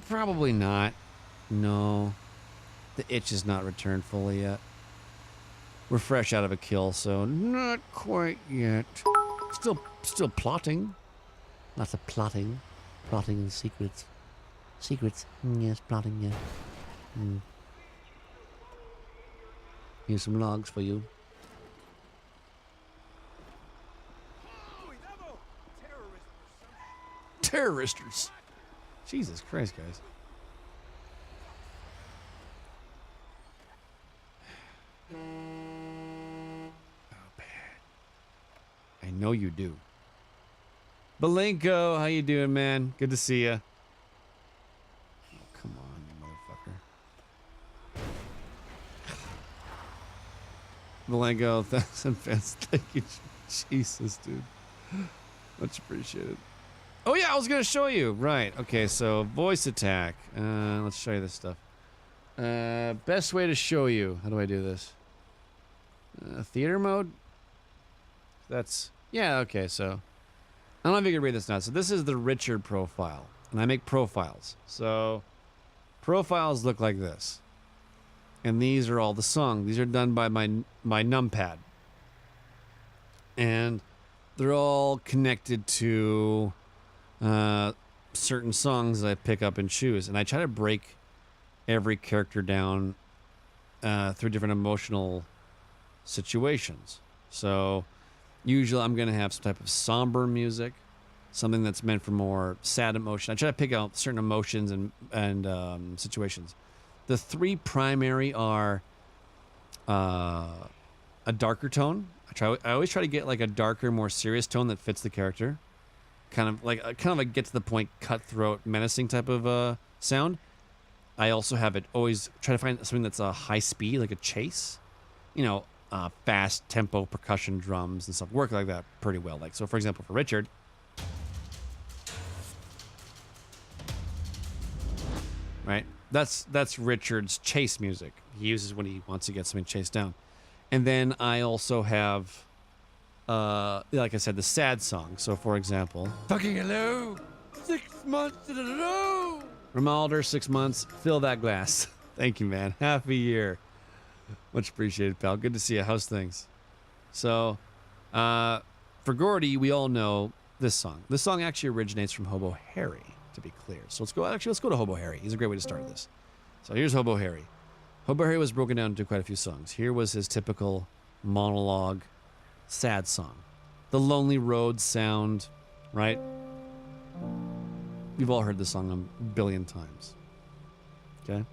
Speaker 3: Probably not. No. The itch is not returned fully yet. We're fresh out of a kill, so not quite yet. Still plotting. Lots of plotting. Plotting and secrets. Secrets. Yes, plotting, yeah. Here's some logs for you. Terrorists. Jesus Christ, guys. Oh, bad. I know you do. Belenko, how you doing, man? Good to see ya. Oh, come on, you motherfucker. Belenko, thank you. Jesus, dude. Much appreciated. Oh yeah, I was gonna show you. Right. Okay. So voice attack. Let's show you this stuff. Best way to show you. How do I do this? Theater mode. That's yeah. Okay. So I don't know if you can read this now. So this is the Richard profile, and I make profiles. So profiles look like this, and these are all the songs. These are done by my numpad, and they're all connected to certain songs that I pick up and choose, and I try to break every character down through different emotional situations. So usually I'm going to have some type of somber music, something that's meant for more sad emotion. I try to pick out certain emotions and situations. The three primary are a darker tone. I always try to get like a darker, more serious tone that fits the character. Kind of like a get to the point, cutthroat, menacing type of sound. I also have it always try to find something that's a high speed, like a chase. You know, fast tempo percussion drums and stuff work like that pretty well. Like so, for example, for Richard, right? That's Richard's chase music. He uses when he wants to get something chased down. And then I also have, like I said, the sad song. So, for example,
Speaker 4: Fucking hello. 6 months in a row.
Speaker 3: Romalder, 6 months, fill that glass. Thank you, man. Half a year. Much appreciated, pal. Good to see you. How's things? So, for Gordy, we all know this song. This song actually originates from Hobo Harry, to be clear. So let's go to Hobo Harry. He's a great way to start this. So here's Hobo Harry. Hobo Harry was broken down into quite a few songs. Here was his typical monologue, sad song. The Lonely Road sound, right? You've all heard this song a billion times. Okay?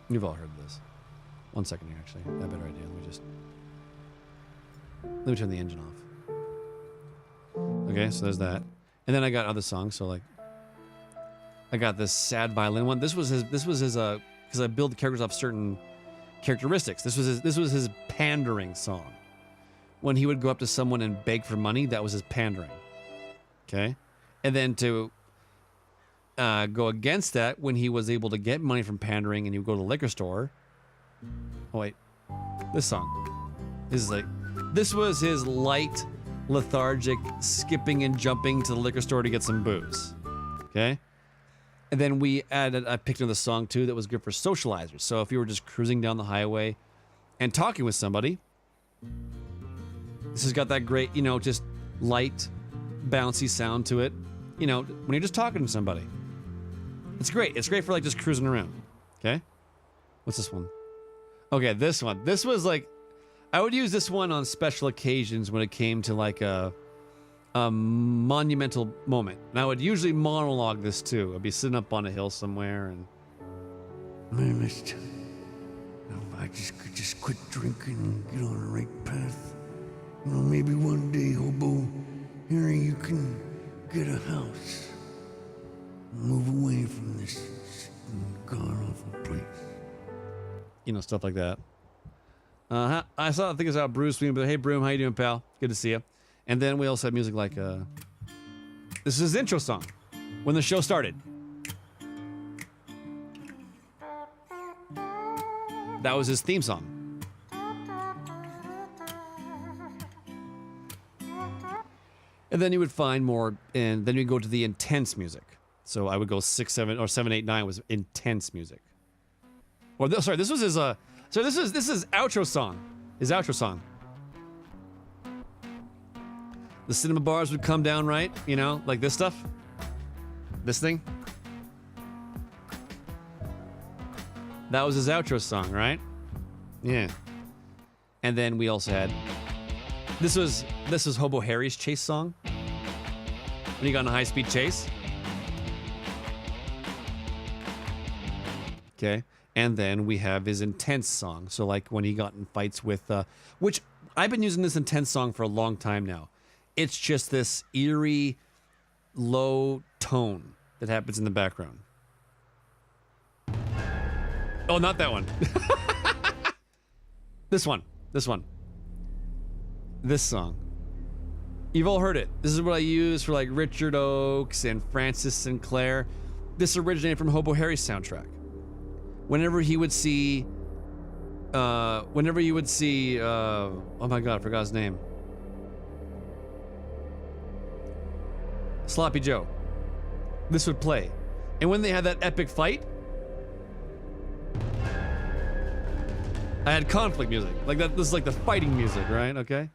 Speaker 3: You've all heard this. 1 second here, actually. I have a better idea. Let me turn the engine off. Okay, so there's that. And then I got other songs, so like I got this sad violin one. This was his because I build the characters off certain characteristics. This was his pandering song. When he would go up to someone and beg for money, that was his pandering. Okay? And then to go against that, when he was able to get money from pandering and he would go to the liquor store. Oh wait. This song. This was his light, lethargic skipping and jumping to the liquor store to get some booze. Okay? And then I picked another song too that was good for socializers. So if you were just cruising down the highway and talking with somebody, this has got that great, just light, bouncy sound to it. When you're just talking to somebody. It's great. It's great for like just cruising around. Okay? What's this one? Okay, this one. This was like, I would use this one on special occasions when it came to like a monumental moment. And I would usually monologue this too. I'd be sitting up on a hill somewhere and,
Speaker 5: man, if I could just quit drinking and get on the right path. Maybe one day, Hobo, Harry, you can get a house. Move away from this god-awful place.
Speaker 3: Stuff like that. I think it's out Bruce, but hey, Broom, how you doing, pal? Good to see you. And then we also have music like, this is his intro song, when the show started. That was his theme song. And then you would find more, and then you go to the intense music. So I would go 6, 7, or 7, 8, 9 was intense music. Or sorry, this was his so this is outro song. His outro song. The cinema bars would come down, right? You know, like this stuff. This thing. That was his outro song, right? Yeah. And then we also had this was Hobo Harry's chase song. When he got in a high-speed chase. Okay. And then we have his intense song. So like when he got in fights with which I've been using this intense song for a long time now. It's just this eerie low tone that happens in the background. Oh, not that one. This one. This one. This song. You've all heard it. This is what I use for like Richard Oakes and Francis Sinclair. This originated from Hobo Harry's soundtrack. Whenever he would see, oh my god, I forgot his name. Sloppy Joe. This would play. And when they had that epic fight, I had conflict music. Like that, this is like the fighting music, right? Okay.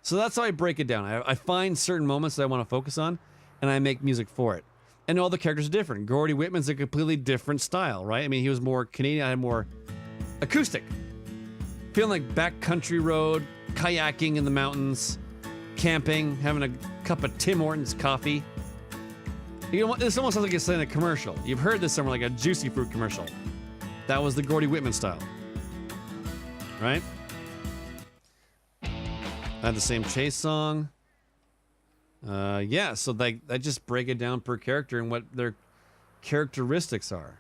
Speaker 3: So that's how I break it down. I find certain moments that I want to focus on, and I make music for it. And all the characters are different. Gordy Whitman's a completely different style, right? I mean, he was more Canadian, I had more acoustic. Feeling like backcountry road, kayaking in the mountains, camping, having a cup of Tim Hortons coffee. You know what? This almost sounds like it's in a commercial. You've heard this somewhere, like a Juicy Fruit commercial. That was the Gordy Whitman style. Right? I had the same chase song. Yeah, so like I just break it down per character and what their characteristics are.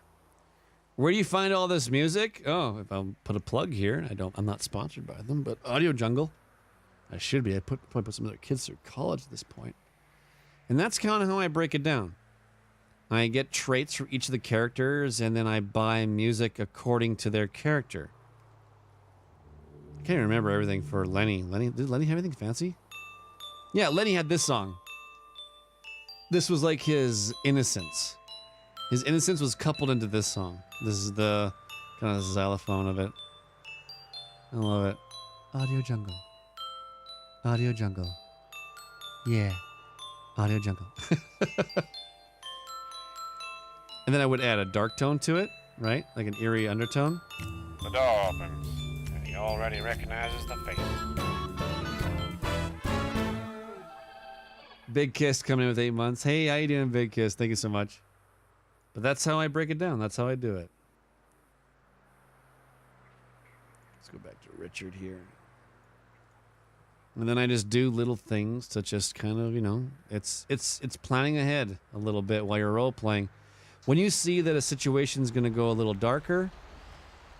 Speaker 3: Where do you find all this music? Oh, if I'll put a plug here, I'm not sponsored by them, but Audio Jungle. I should be. I probably put some of their kids through college at this point. And that's kind of how I break it down. I get traits for each of the characters, and then I buy music according to their character. I can't remember everything for Lenny. Did Lenny have anything fancy? Yeah, Lenny had this song. This was like his innocence. His innocence was coupled into this song. This is the kind of xylophone of it. I love it. Audio Jungle. Audio Jungle. Yeah. Audio Jungle. And then I would add a dark tone to it, right? Like an eerie undertone.
Speaker 2: The door opens, and he already recognizes the face.
Speaker 3: Big Kiss coming in with 8 months. Hey, how you doing, Big Kiss? Thank you so much. But that's how I break it down. That's how I do it. Let's go back to Richard here. And then I just do little things to just kind of, you know, it's planning ahead a little bit while you're role playing. When you see that a situation's going to go a little darker,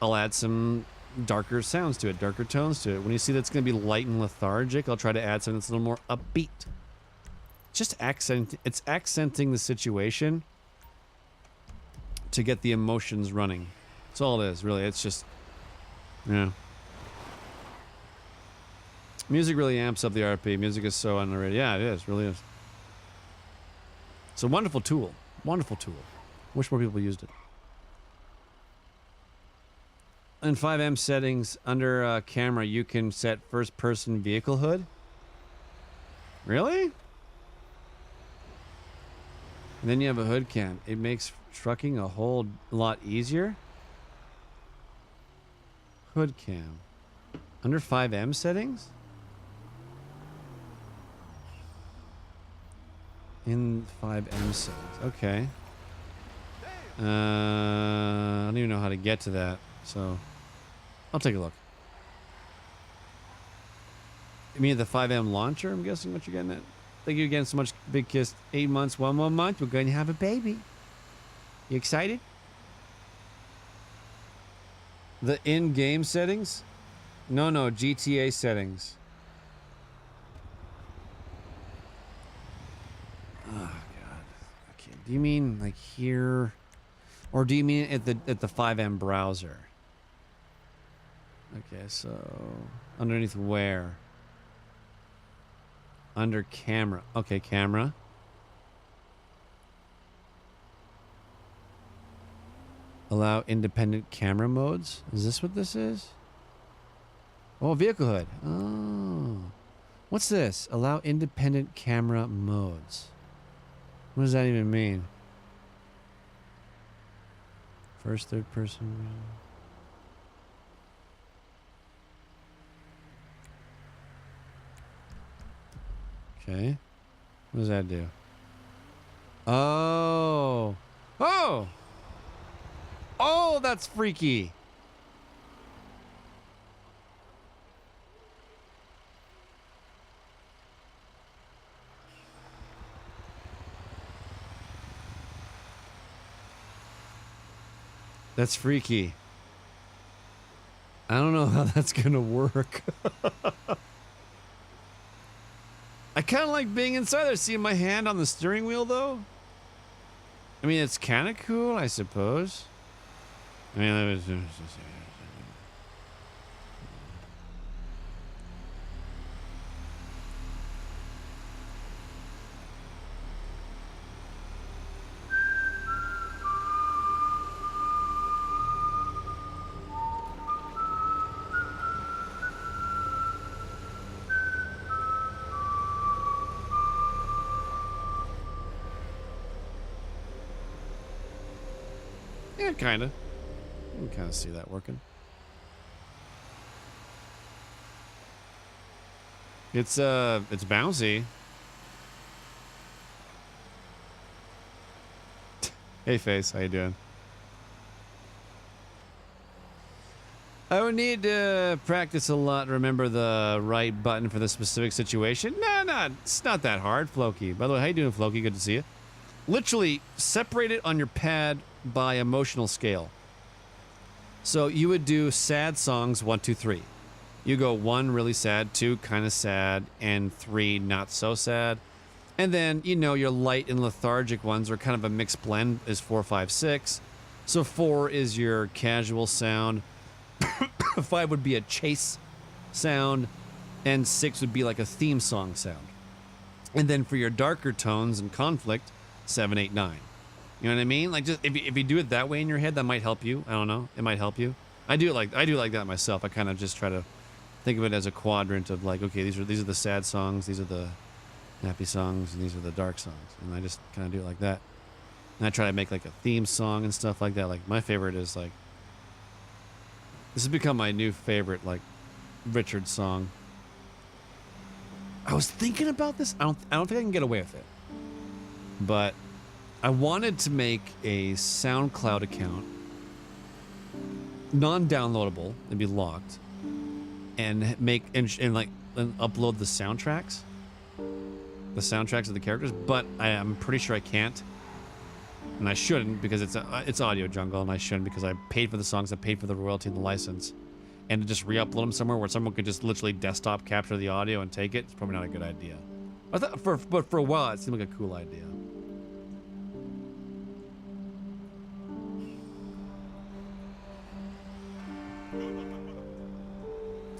Speaker 3: I'll add some darker sounds to it, darker tones to it. When you see that it's going to be light and lethargic, I'll try to add something that's a little more upbeat. It's accenting the situation to get the emotions running. That's all it is, really. It's just, yeah. Music really amps up the RP. Music is so underrated. Yeah, it is. Really is. It's a wonderful tool. Wonderful tool. Wish more people used it. In 5M settings, under camera, you can set first-person vehicle hood. Really? And then you have a hood cam. It makes trucking a whole lot easier. Hood cam. Under 5M settings? In 5M settings. Okay. I don't even know how to get to that, so I'll take a look. You mean the 5M launcher? I'm guessing what you're getting at. Thank you again so much, Big Kiss. 8 months, 1 more month. We're going to have a baby. You excited? The in-game settings? No, GTA settings. Oh God. Okay. Do you mean like here, or do you mean at the 5M browser? Okay, so underneath where? Under camera. Okay, camera. Allow independent camera modes. Is this what this is? Oh, vehicle hood. Oh. What's this? Allow independent camera modes. What does that even mean? First, third person. Okay. What does that do? Oh. Oh! Oh, that's freaky. That's freaky. I don't know how that's gonna work. I kind of like being inside there, seeing my hand on the steering wheel, though. I mean, it's kind of cool, I suppose. I mean, that was... Yeah, kind of. You can kind of see that working. It's bouncy. Hey, Face, how you doing? I would need to practice a lot to remember the right button for the specific situation. No, it's not that hard, Floki. By the way, how you doing, Floki? Good to see you. Literally, separate it on your pad by emotional scale. So you would do sad songs 1, 2, 3. You go 1 really sad, 2 kind of sad, and 3 not so sad. And then, you know, your light and lethargic ones are kind of a mixed blend is 4, 5, 6. So 4 is your casual sound. 5 would be a chase sound, and 6 would be like a theme song sound. And then for your darker tones and conflict, 7, 8, 9. You know what I mean? Like, just if you do it that way in your head, that might help you. I don't know. It might help you. I do like that myself. I kind of just try to think of it as a quadrant of like, okay, these are the sad songs, these are the happy songs, and these are the dark songs. And I just kind of do it like that. And I try to make like a theme song and stuff like that. Like my favorite is like, this has become my new favorite, like Richard song. I was thinking about this. I don't think I can get away with it. But I wanted to make a SoundCloud account, non-downloadable, it'd be locked, and make and upload the soundtracks of the characters. But I'm pretty sure I can't, and I shouldn't because it's Audio Jungle, and I shouldn't because I paid for the songs, I paid for the royalty and the license, and to just re-upload them somewhere where someone could just literally desktop capture the audio and take it. It's probably not a good idea. I thought but for a while it seemed like a cool idea.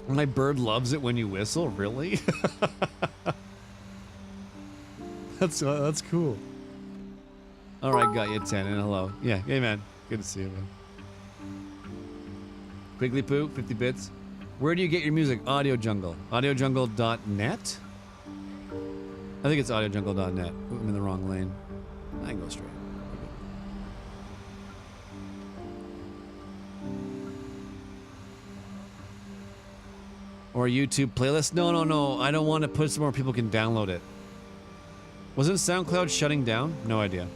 Speaker 3: My bird loves it when you whistle. Really? That's cool. All right, got you 10 and hello. Yeah, hey man, good to see you, man. Quigley Poo, 50 bits. Where do you get your music? Audio Jungle. AudioJungle.net. I think it's AudioJungle.net. Ooh, I'm in the wrong lane. I can go straight. Or a YouTube playlist? No. I don't want to put it somewhere people can download it. Wasn't SoundCloud shutting down? No idea.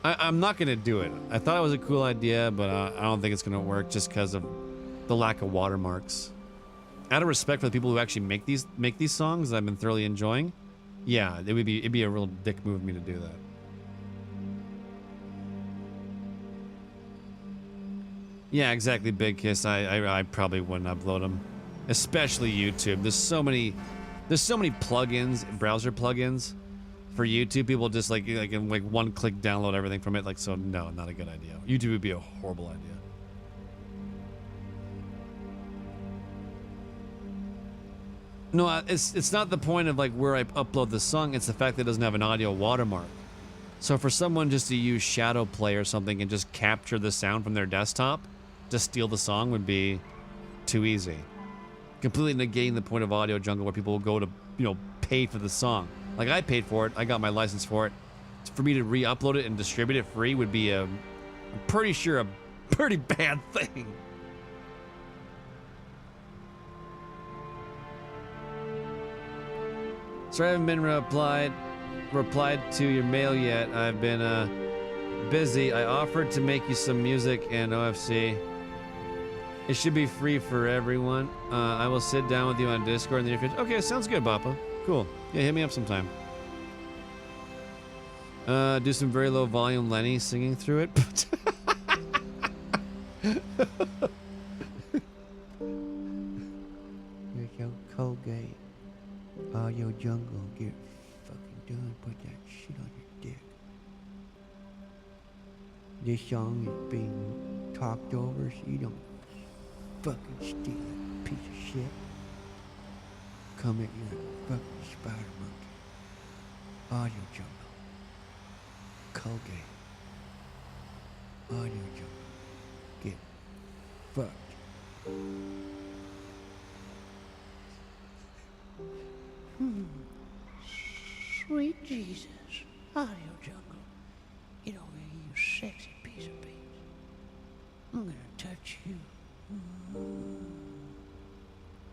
Speaker 3: I'm not going to do it. I thought it was a cool idea, but I don't think it's going to work just because of the lack of watermarks. Out of respect for the people who actually make these songs that I've been thoroughly enjoying, yeah, it'd be a real dick move of me to do that. Yeah, exactly, Big Kiss. I probably wouldn't upload them. Especially YouTube. There's so many plugins, browser plugins for YouTube. People just like in like one click download everything from it. Like, so no, not a good idea. YouTube would be a horrible idea. No, it's not the point of like where I upload the song. It's the fact that it doesn't have an audio watermark. So for someone just to use Shadow Play or something and just capture the sound from their desktop to steal the song would be too easy. Completely negating the point of Audio Jungle where people will go to, you know, pay for the song. Like I paid for it, I got my license for it. For me to re-upload it and distribute it free would be I'm pretty sure a pretty bad thing. Sorry I haven't been replied to your mail yet. I've been busy. I offered to make you some music and OFC. It should be free for everyone. I will sit down with you on Discord in the near future. Okay, sounds good, Bappa. Cool. Yeah, hit me up sometime. Do some very low volume Lenny singing through it.
Speaker 5: Here's your Colgate. Audio Jungle, get fucking done. Put that shit on your dick. This song is being talked over, so you don't fucking steal it, piece of shit. Come at you like a fucking spider monkey. Audio Jungle. Colgate. Audio Jungle. Get fucked. Sweet Jesus. Audio Jungle. Get over here, you sexy piece of beans. I'm gonna touch you.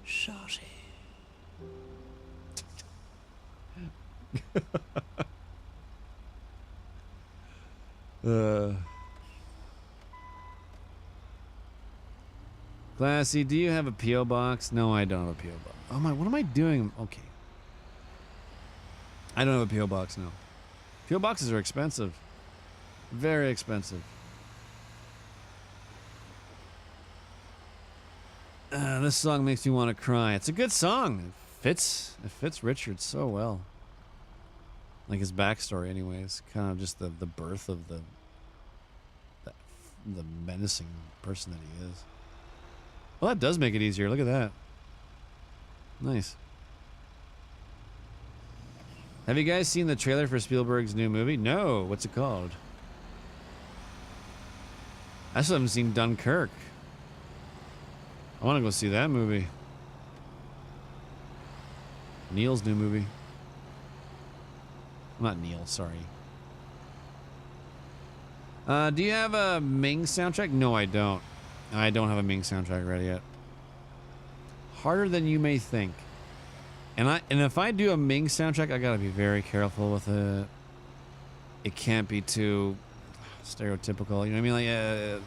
Speaker 5: Saucy.
Speaker 3: Classy, do you have a P.O. box? No, I don't have a P.O. box. Oh my, what am I doing? Okay. I don't have a P.O. box now. P.O. boxes are expensive. Very expensive. This song makes me want to cry. It's a good song. It fits Richard so well. Like his backstory anyways. Kind of just the birth of the menacing person that he is. Well, that does make it easier. Look at that. Nice. Have you guys seen the trailer for Spielberg's new movie? No. What's it called? I still haven't seen Dunkirk. I want to go see that movie. Neil's new movie. Not Neil, sorry. Do you have a Ming soundtrack? No, I don't. I don't have a Ming soundtrack ready yet. Harder than you may think. And if I do a Ming soundtrack, I gotta be very careful with it. It can't be too stereotypical. You know what I mean? Like,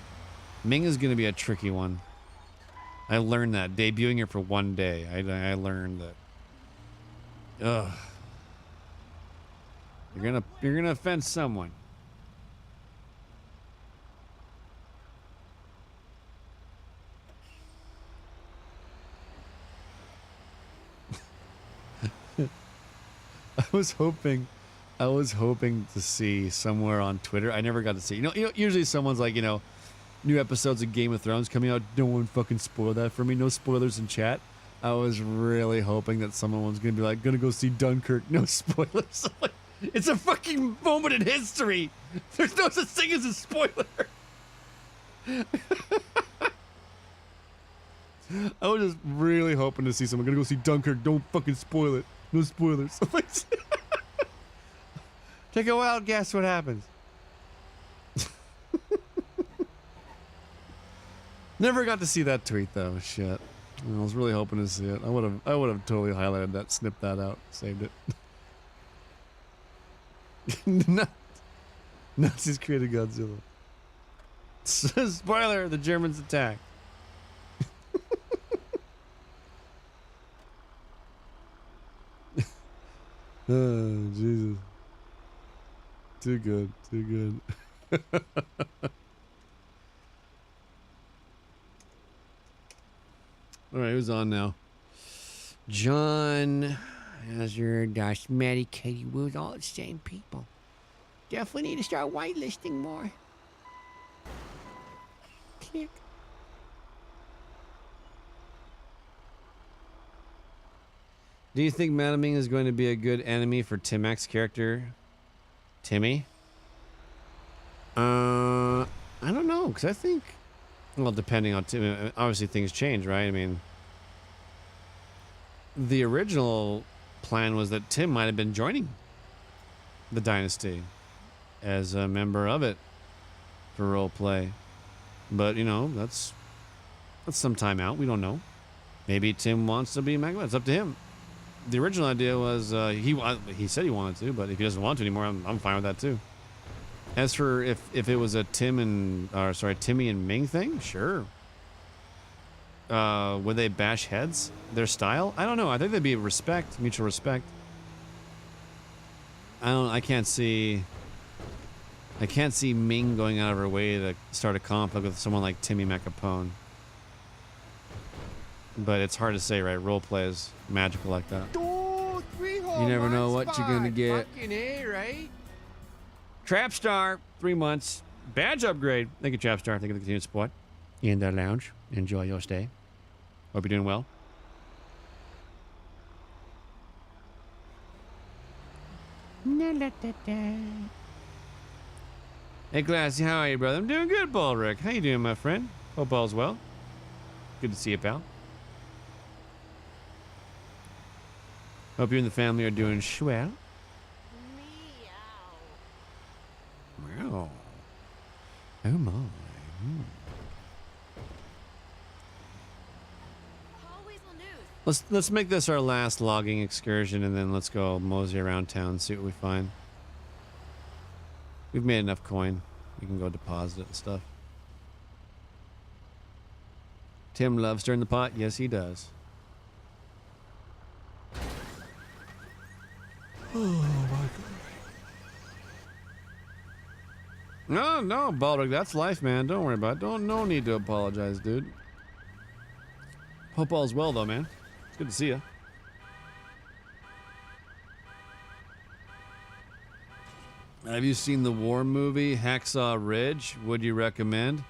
Speaker 3: Ming is gonna be a tricky one. I learned that debuting it for one day. I learned that. Ugh. You're gonna offend someone. I was hoping to see somewhere on Twitter. I never got to see. You know, usually someone's like, you know, new episodes of Game of Thrones coming out. Don't one fucking spoil that for me. No spoilers in chat. I was really hoping that someone was gonna be like, gonna go see Dunkirk. No spoilers. It's a fucking moment in history. There's no such thing as a spoiler. I was just really hoping to see someone gonna go see Dunkirk. Don't fucking spoil it. No spoilers. Take a wild guess what happens. Never got to see that tweet though. Shit. I was really hoping to see it. I would have totally highlighted that, snipped that out, saved it. Nazis created Godzilla. Spoiler: the Germans attack. Oh, Jesus. Too good. Too good. All right, who's on now? John, Hazard, Smatty, Katie Woods, all the same people. Definitely need to start whitelisting more. Click. Do you think Madaming is going to be a good enemy for Timac's character, Timmy? I don't know, because I think, well, depending on Tim, obviously things change, right? I mean, the original plan was that Tim might have been joining the dynasty as a member of it for role play, but you know, that's some time out. We don't know. Maybe Tim wants to be Magma. It's up to him. The original idea was he said he wanted to, but if he doesn't want to anymore, I'm fine with that too. As for if it was a Timmy and Ming thing, sure. Would they bash heads? Their style? I don't know. I think they'd be respect, mutual respect. I can't see Ming going out of her way to start a conflict with someone like Timmy McCapone. But it's hard to say, right? Role play is magical like that.
Speaker 4: Oh,
Speaker 3: You never know what you're gonna get.
Speaker 4: Fucking A, right?
Speaker 3: Trapstar, 3 months. Badge upgrade. Thank you, Trapstar. Thank you for the continued support. In the lounge. Enjoy your stay. Hope you're doing well. Hey, Classy, how are you, brother? I'm doing good, Baldrick. How you doing, my friend? Hope all's well. Good to see you, pal. Hope you and the family are doing swell. Meow. Oh my. Let's make this our last logging excursion, and then let's go mosey around town, see what we find. We've made enough coin. We can go deposit it and stuff. Tim loves stirring the pot. Yes, he does. Oh my God. No, Baldrick, that's life, man. Don't worry about it. No need to apologize, dude. Hope all's well, though, man. It's good to see you. Have you seen the war movie Hacksaw Ridge? Would you recommend?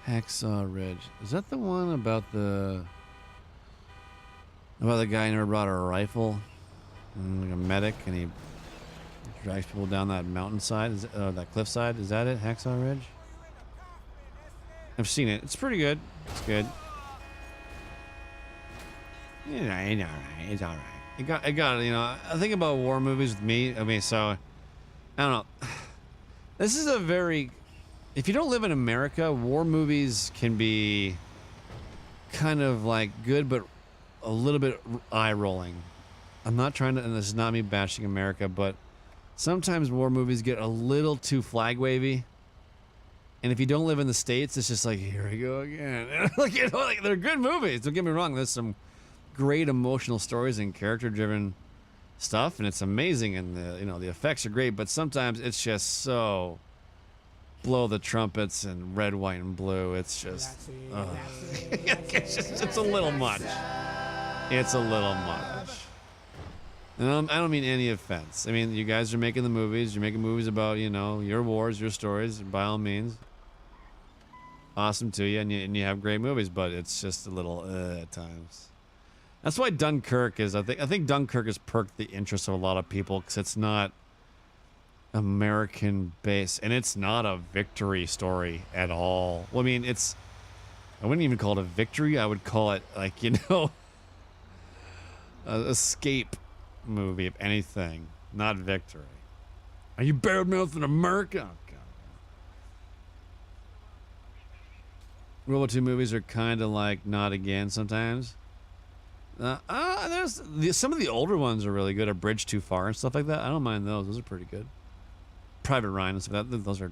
Speaker 3: Hacksaw Ridge. Is that the one about the guy who never brought a rifle? Like a medic, and he drags people down that mountainside, that cliffside. Is that it? Hacksaw Ridge? I've seen it. It's pretty good. It's good. Yeah, it's all right. It got. You know, I think about war movies with me. I mean, so I don't know. This is a very. If you don't live in America, war movies can be kind of like good, but a little bit eye rolling. I'm not trying to, and this is not me bashing America, but sometimes war movies get a little too flag wavy. And if you don't live in the States, it's just like, here we go again. Like, you know, like, they're good movies. Don't get me wrong. There's some great emotional stories and character driven stuff, and it's amazing, and the effects are great, but sometimes it's just so blow the trumpets and red, white, and blue. It's just, it's a little much. It's a little much. And I don't mean any offense. I mean, you guys are making the movies. You're making movies about, your wars, your stories, by all means. Awesome to you, and you have great movies, but it's just a little at times. That's why Dunkirk is, I think Dunkirk has perked the interest of a lot of people, because it's not American based, and it's not a victory story at all. Well, I mean, I wouldn't even call it a victory. I would call it, like, an escape movie, if anything, not victory. Are you bad-mouthing America? Oh, God. World War II movies are kind of like Not Again sometimes. There's some of the older ones are really good. A Bridge Too Far and stuff like that. I don't mind those. Those are pretty good. Private Ryan and stuff like that. Those are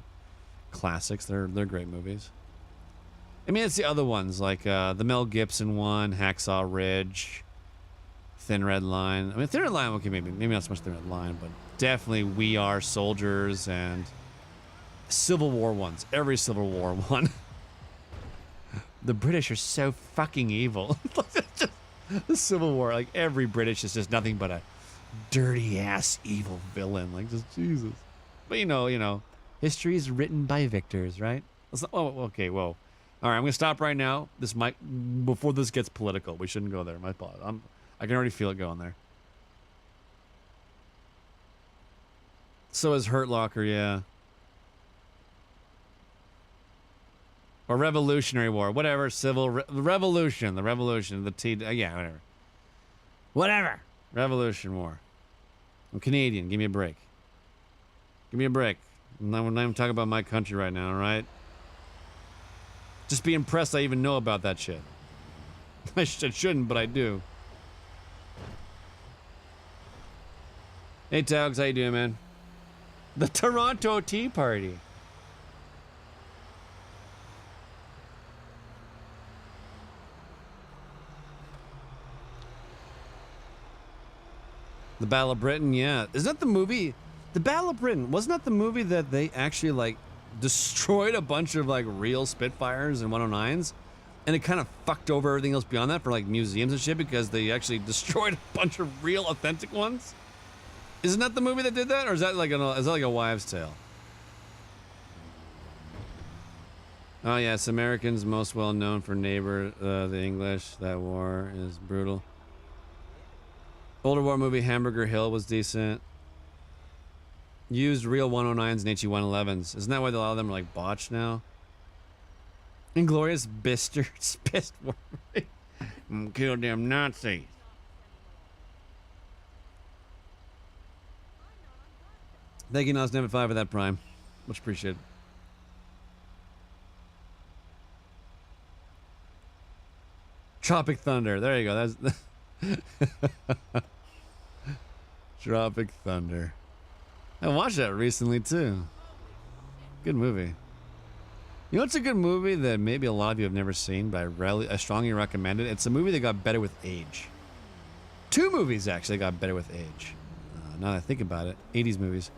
Speaker 3: classics. They're great movies. I mean, it's the other ones like the Mel Gibson one, Hacksaw Ridge, Thin Red Line. I mean, Thin Red Line, okay, maybe not so much Thin Red Line, but definitely We Are Soldiers and Civil War ones. Every Civil War one. The British are so fucking evil. The Civil War, like every British is just nothing but a dirty ass evil villain. Like, just Jesus. But you know, history is written by victors, right? Okay, whoa. All right, I'm gonna stop right now. This might, before this gets political. We shouldn't go there. My fault. I can already feel it going there. So is Hurt Locker, yeah. Or Revolutionary War, whatever. Revolution, the Revolution, yeah, whatever. Whatever. Revolution War. I'm Canadian. Give me a break. Give me a break. I'm not even talking about my country right now, all right? Just be impressed I even know about that shit. I shouldn't, but I do. Hey, Togs, how you doing, man? The Toronto Tea Party. The Battle of Britain, yeah. Is that the movie? The Battle of Britain, wasn't that the movie that they actually, like, destroyed a bunch of, like, real Spitfires and 109s? And it kind of fucked over everything else beyond that for, like, museums and shit because they actually destroyed a bunch of real, authentic ones? Isn't that the movie that did that? Or is that like a wives' tale? Oh, yes, Americans most well known for Neighbor, the English. That war is brutal. Older war movie Hamburger Hill was decent. Used real 109s and HE 111s. Isn't that why a lot of them are like botched now? Inglorious Bastards. Pissed war. Kill them Nazis. Thank you, Nos95, for that Prime. Much appreciated. Tropic Thunder. There you go. That's Tropic Thunder. I watched that recently too. Good movie. You know what's a good movie that maybe a lot of you have never seen, but I strongly recommend it? It's a movie that got better with age. 2 movies actually got better with age. Now that I think about it, 80s movies.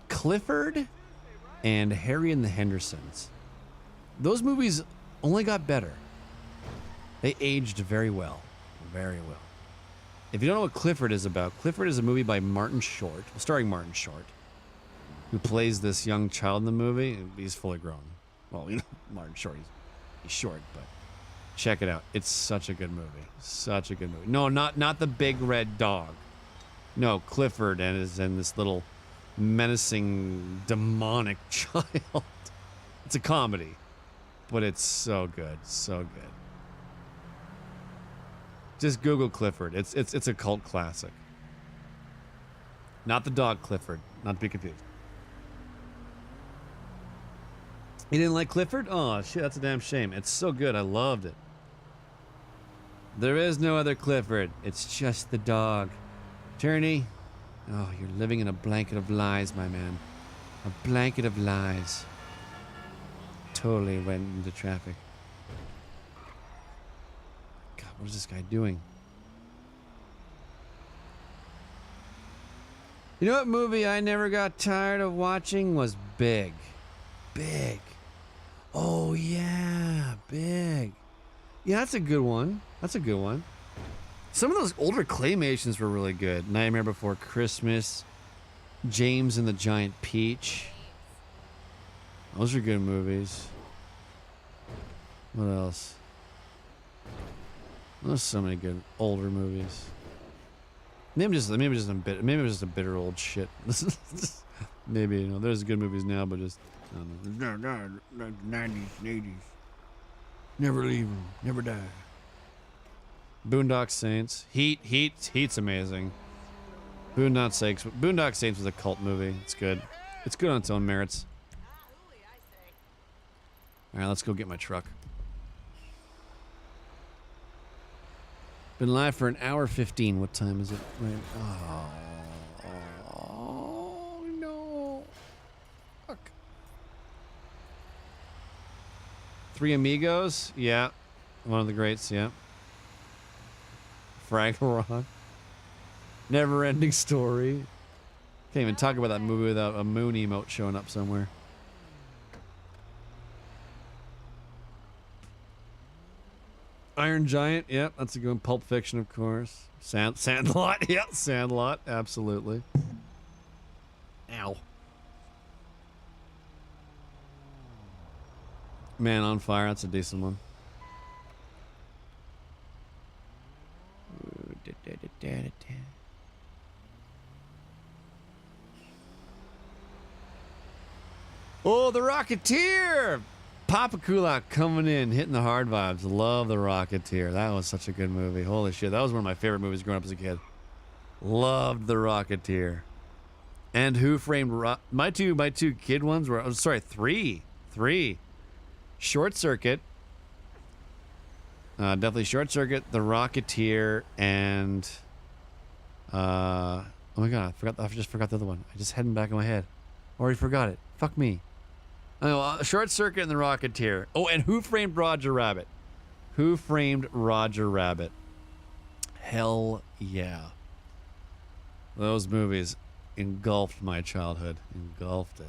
Speaker 3: Clifford and Harry and the Hendersons. Those movies only got better. They aged very well. Very well. If you don't know what Clifford is about, Clifford is a movie by Martin Short, starring Martin Short, who plays this young child in the movie. He's fully grown. Well, you know, Martin Short, he's short, but check it out. It's such a good movie. Such a good movie. No, not the big red dog. No, Clifford and this little menacing, demonic child. It's a comedy, but it's so good, so good. Just Google Clifford. It's a cult classic. Not the dog Clifford. Not to be confused. You didn't like Clifford? Oh shit, that's a damn shame. It's so good. I loved it. There is no other Clifford. It's just the dog. Turney. Oh, you're living in a blanket of lies, my man. A blanket of lies. Totally went into traffic. God, what is this guy doing? You know what movie I never got tired of watching was Big. Big. Oh, yeah, Big. Yeah, that's a good one. That's a good one. Some of those older claymations were really good. Nightmare Before Christmas, James and the Giant Peach. Those are good movies. What else? There's so many good older movies. Maybe just a bitter old shit. Maybe, you know, there's good movies now, but just I don't know.
Speaker 5: No, 90s and 80s. Never leave them. Never die.
Speaker 3: Boondock Saints. Heat's amazing. Boondock Saints was a cult movie. It's good. It's good on its own merits. All right, let's go get my truck. Been live for an hour 15. What time is it? Right. Oh no. Fuck. Three Amigos? Yeah. One of the greats, yeah. Fraggle Rock. Never Ending Story. Can't even talk about that movie without a moon emote showing up somewhere. Iron Giant, yep, that's a good one. Pulp Fiction, of course. Sandlot, yep, Sandlot, absolutely. Ow. Man on Fire, that's a decent one. Oh, The Rocketeer! Papa Kulak coming in, hitting the hard vibes. Love The Rocketeer. That was such a good movie. Holy shit, that was one of my favorite movies growing up as a kid. Loved The Rocketeer. And Who Framed my two kid ones were, oh, sorry, three. Short Circuit. Definitely Short Circuit, The Rocketeer, and oh my god, I just forgot the other one. I just had him back in my head. Already forgot it. Fuck me. Oh, Short Circuit and The Rocketeer. Oh, and Who Framed Roger Rabbit? Who Framed Roger Rabbit? Hell yeah. Those movies engulfed my childhood. Engulfed it.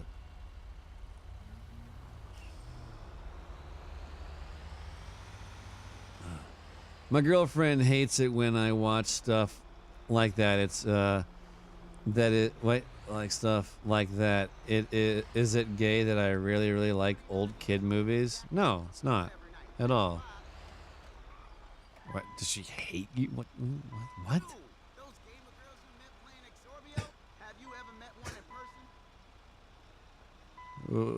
Speaker 3: My girlfriend hates it when I watch stuff like that. It's like stuff like that. Is it gay that I really like old kid movies? No, it's not at all. What, does she hate you? What?
Speaker 6: Those gamer girls you met playing Exorbio? Have you ever met one in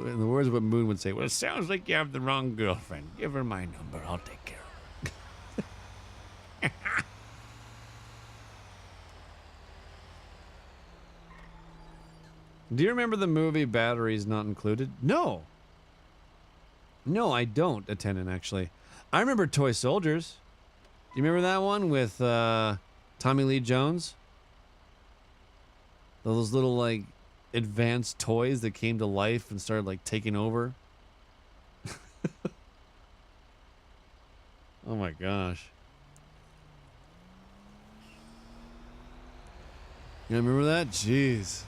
Speaker 6: person?
Speaker 3: In the words of what Moon would say, well, it sounds like you have the wrong girlfriend. Give her my number. I'll take care of her. Do you remember the movie Batteries Not Included? No. No, I don't, Attendant, actually. I remember Toy Soldiers. Do you remember that one with Tommy Lee Jones? Those little, like, advanced toys that came to life and started, like, taking over? Oh my gosh. You remember that? Jeez.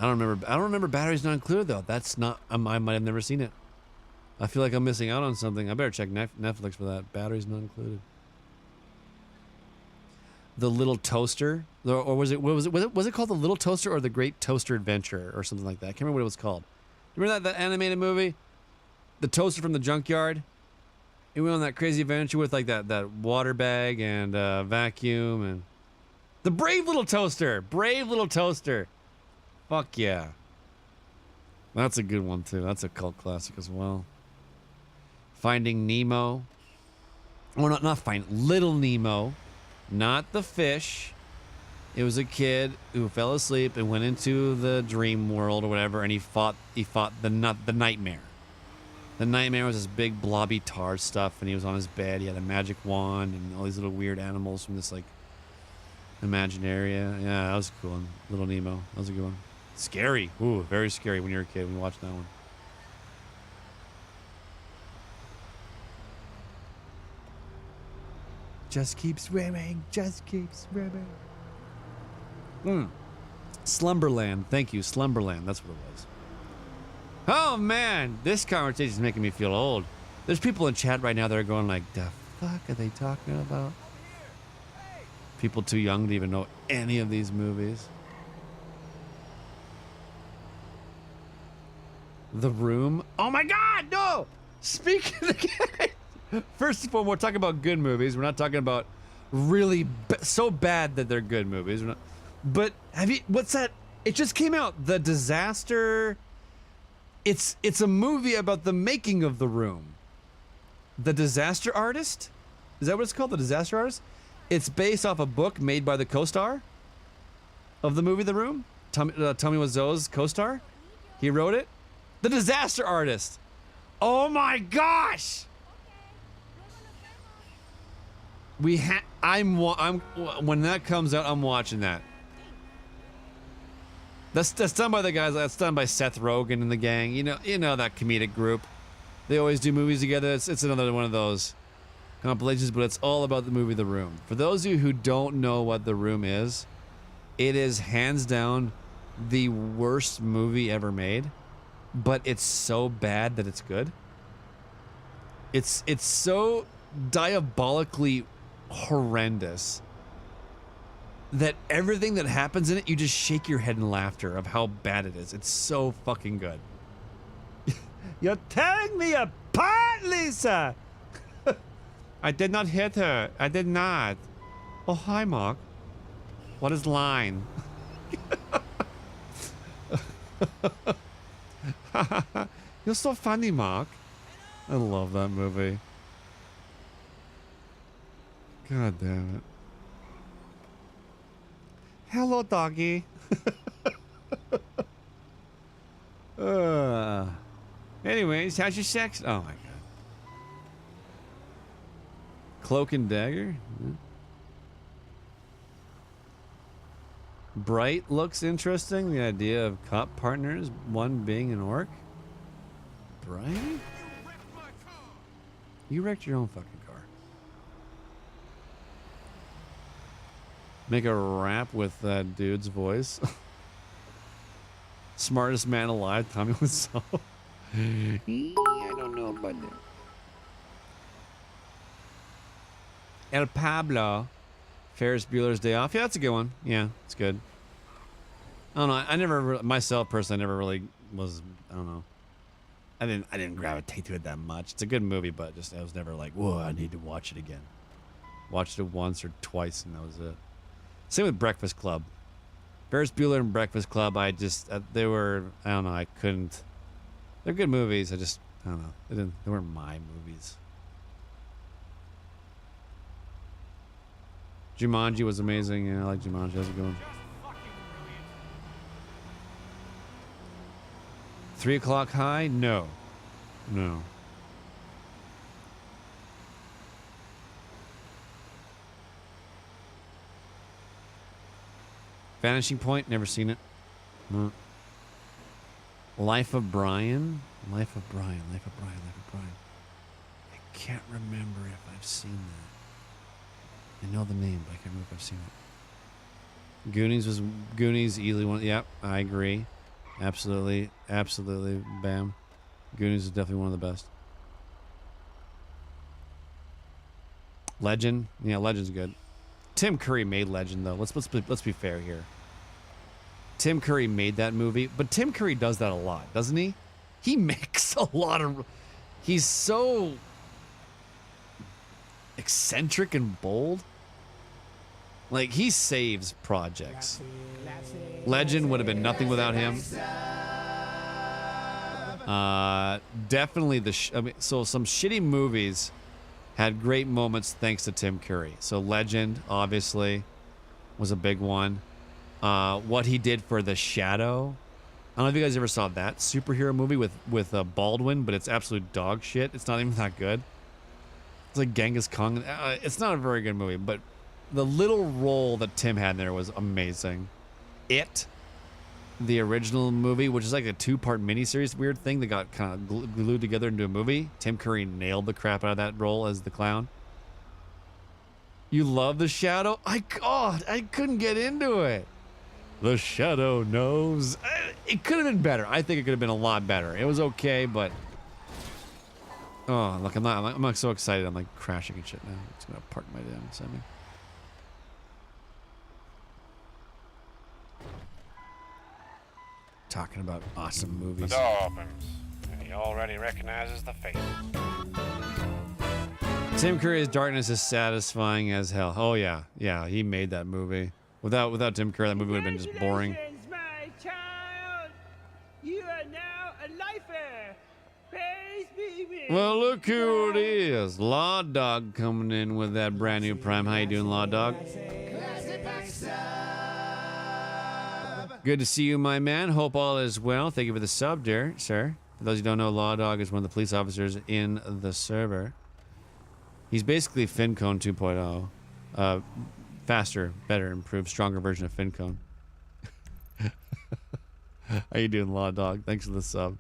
Speaker 3: I don't remember Batteries Not Included though. That's not. I might have never seen it. I feel like I'm missing out on something. I better check Netflix for that. Batteries Not Included. The Little Toaster, or was it called The Little Toaster or The Great Toaster Adventure or something like that? I can't remember what it was called. Remember that animated movie, The Toaster from the Junkyard? He went on that crazy adventure with like that water bag and vacuum and the Brave Little Toaster. Brave Little Toaster. Fuck yeah. That's a good one too. That's a cult classic as well. Finding Nemo. Well, not Little Nemo. Not the fish. It was a kid who fell asleep and went into the dream world or whatever, and he fought the nightmare. The nightmare was this big blobby tar stuff, and he was on his bed. He had a magic wand and all these little weird animals from this like imaginary area. Yeah, that was cool. And Little Nemo. That was a good one. Scary. Ooh, very scary when you were a kid when you watched that one. Just keep swimming. Just keep swimming. Slumberland. Thank you, Slumberland. That's what it was. Oh man, this conversation is making me feel old. There's people in chat right now that are going like, the fuck are they talking about? People too young to even know any of these movies. The Room. Oh my god, no! Speaking of first of all, we're talking about good movies. We're not talking about really so bad that they're good movies. We're not, but have you, what's that? It just came out. The Disaster. It's a movie about the making of The Room. The Disaster Artist? Is that what it's called? The Disaster Artist? It's based off a book made by the co-star of the movie The Room. Tommy Wiseau's co-star. He wrote it. The Disaster Artist. Oh my gosh! I'm when that comes out, I'm watching that. That's done by the guys. That's done by Seth Rogen and the gang. You know that comedic group. They always do movies together. It's another one of those compilations, but it's all about the movie The Room. For those of you who don't know what The Room is, it is hands down the worst movie ever made, but it's so bad that it's good. It's so diabolically horrendous that everything that happens in it, you just shake your head in laughter of how bad it is. It's so fucking good. You're tearing me apart, Lisa! I did not hit her. I did not. Oh, hi, Mark. What is line? You're so funny, Mark. I love that movie. God damn it. Hello, doggy. Anyways, how's your sex? Oh my god. Cloak and Dagger? Yeah. Bright looks interesting. The idea of cop partners, one being an orc. Bright? You wrecked your own fucking car. Make a rap with that dude's voice. Smartest man alive, Tommy Wiseau. I don't know about that. El Pablo. Ferris Bueller's Day Off. Yeah, that's a good one. Yeah, it's good. I don't know. I never, myself personally, I never really was. I don't know. I didn't gravitate to it that much. It's a good movie, but just I was never like, whoa, I need to watch it again. Watched it once or twice, and that was it. Same with Breakfast Club. Ferris Bueller and Breakfast Club. I just they were. I don't know. I couldn't. They're good movies. I don't know. They weren't my movies. Jumanji was amazing. Yeah, I like Jumanji. How's it going? 3 o'clock high? No. No. Vanishing Point? Never seen it. No. Life of Brian? Life of Brian. Life of Brian. Life of Brian. I can't remember if I've seen that. I know the name, but I can't remember if I've seen it. Goonies easily one. Yep, I agree. Absolutely. Absolutely. Bam. Goonies is definitely one of the best. Legend. Yeah, Legend's good. Tim Curry made Legend though. Let's be fair here. Tim Curry made that movie, but Tim Curry does that a lot, doesn't he? He makes a lot of. He's so eccentric and bold. Like, he saves projects. Legend would have been nothing without him. Definitely so some shitty movies had great moments thanks to Tim Curry. So Legend, obviously, was a big one. What he did for The Shadow. I don't know if you guys ever saw that superhero movie with Baldwin, but it's absolute dog shit. It's not even that good. It's like Genghis Khan. It's not a very good movie, but the little role that Tim had in there was amazing. It, the original movie, which is like a 2-part miniseries weird thing that got kind of glued together into a movie. Tim Curry nailed the crap out of that role as the clown. You love The Shadow? I couldn't get into it. The Shadow knows. It could have been better. I think it could have been a lot better. It was okay, but oh, look, I'm like so excited. I'm like crashing and shit now. I'm just gonna park my damn semi. Talking about awesome movies.
Speaker 2: The door opens, and he already recognizes the face.
Speaker 3: Tim Curry's Darkness is satisfying as hell. Oh yeah, yeah, he made that movie. Without Tim Curry, that movie would have been just boring.
Speaker 7: Congratulations, my child. You are now a lifer. Praise be with
Speaker 3: Well, look who it is. Law Dog coming in with that brand new Prime. How you doing, Law Dog? Good to see you, my man. Hope all is well. Thank you for the sub, dear sir. For those who don't know, Law Dog is one of the police officers in the server. He's basically FinCone 2.0. Faster, better, improved, stronger version of FinCone. How you doing, Law Dog? Thanks for the sub.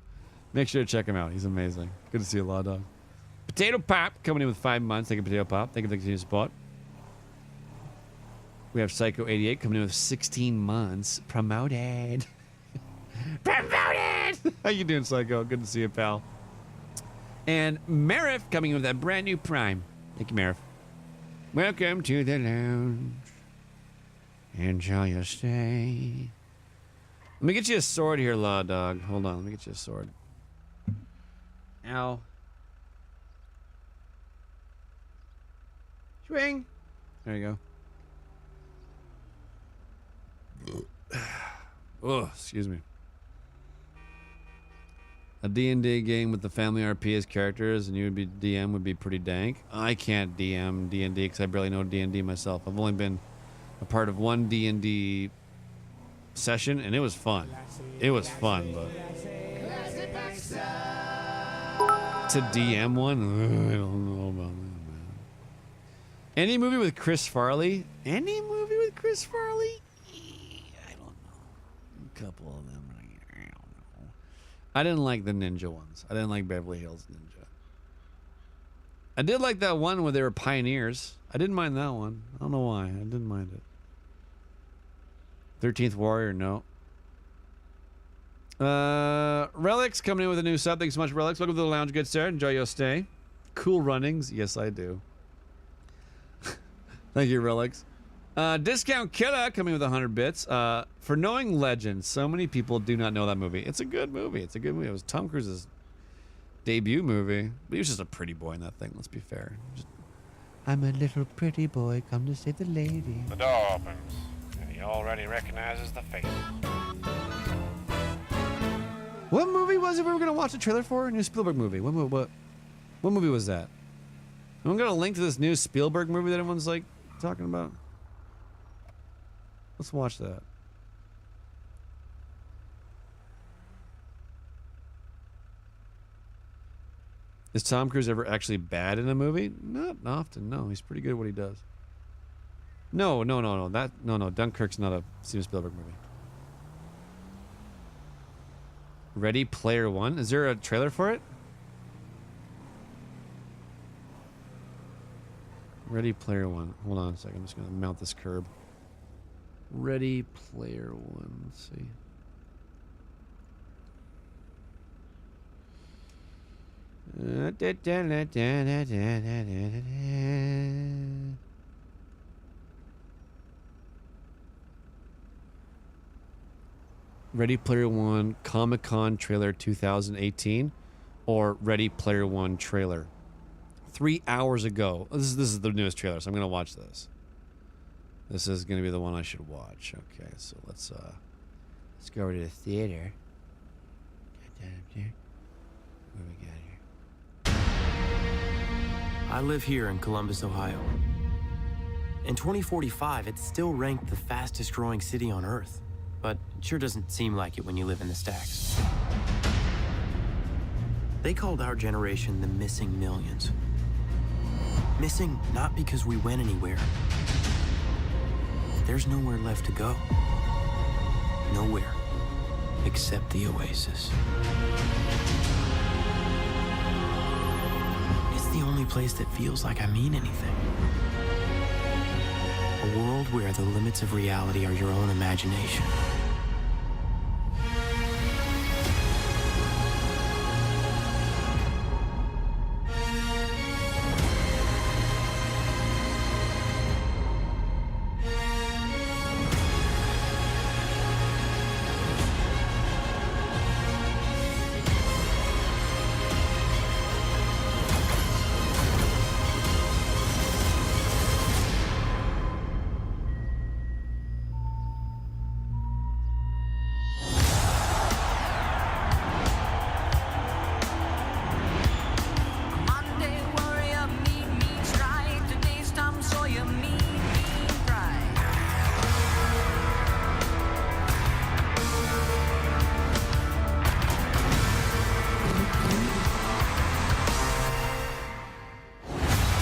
Speaker 3: Make sure to check him out. He's amazing. Good to see you, Law Dog. Potato Pop coming in with 5 months. Thank you, Potato Pop. Thank you for the continued support. We have Psycho88 coming in with 16 months. Promoted. Promoted! How you doing, Psycho? Good to see you, pal. And Marif coming in with that brand new Prime. Thank you, Marif. Welcome to the lounge. Enjoy your stay. Let me get you a sword here, Law Dog. Hold on, let me get you a sword. Ow. Swing. There you go. Oh, excuse me. A D&D game with the family RP as characters and you would be DM would be pretty dank. I can't DM D&D because I barely know D&D myself. I've only been a part of one D&D session and it was fun. It was fun, but to DM one, I don't know about that, man. Any movie with Chris Farley? Any movie with Chris Farley? I don't know. A couple of them. I don't know. I didn't like the ninja ones. I didn't like Beverly Hills Ninja. I did like that one where they were pioneers. I didn't mind that one. I don't know why. I didn't mind it. 13th Warrior, no. Relics coming in with a new sub. Thanks so much, Relics. Welcome to the lounge, good sir. Enjoy your stay. Cool runnings. Yes, I do. Thank you, Relics. Discount Killer coming with 100 bits. For knowing Legend, so many people do not know that movie. It's a good movie. It's a good movie. It was Tom Cruise's debut movie. But he was just a pretty boy in that thing, let's be fair. I'm a little pretty boy, come to save the lady.
Speaker 2: The door opens, and he already recognizes the face.
Speaker 3: What movie was it we were going to watch a trailer for? A new Spielberg movie. What movie was that? I'm going to link to this new Spielberg movie that everyone's like talking about. Let's watch that. Is Tom Cruise ever actually bad in a movie? Not often, no. He's pretty good at what he does. No. Dunkirk's not a Steven Spielberg movie. Ready Player One? Is there a trailer for it? Ready Player One. Hold on a second. I'm just going to mount this curb. Ready Player One. Let's see. Ready Player One Comic-Con trailer 2018 or Ready Player One trailer 3 hours ago. This is the newest trailer, so I'm gonna watch this. This is gonna be the one I should watch. Okay, so let's go over to the theater. What do we got here?
Speaker 8: I live here in Columbus, Ohio. In 2045, it's still ranked the fastest growing city on Earth, but it sure doesn't seem like it when you live in the stacks. They called our generation the missing millions. Missing not because we went anywhere. There's nowhere left to go. Nowhere except the oasis. It's the only place that feels like I mean anything. A world where the limits of reality are your own imagination.
Speaker 1: Monday warrior, mean strike. Today's Tom Sawyer, mean pride.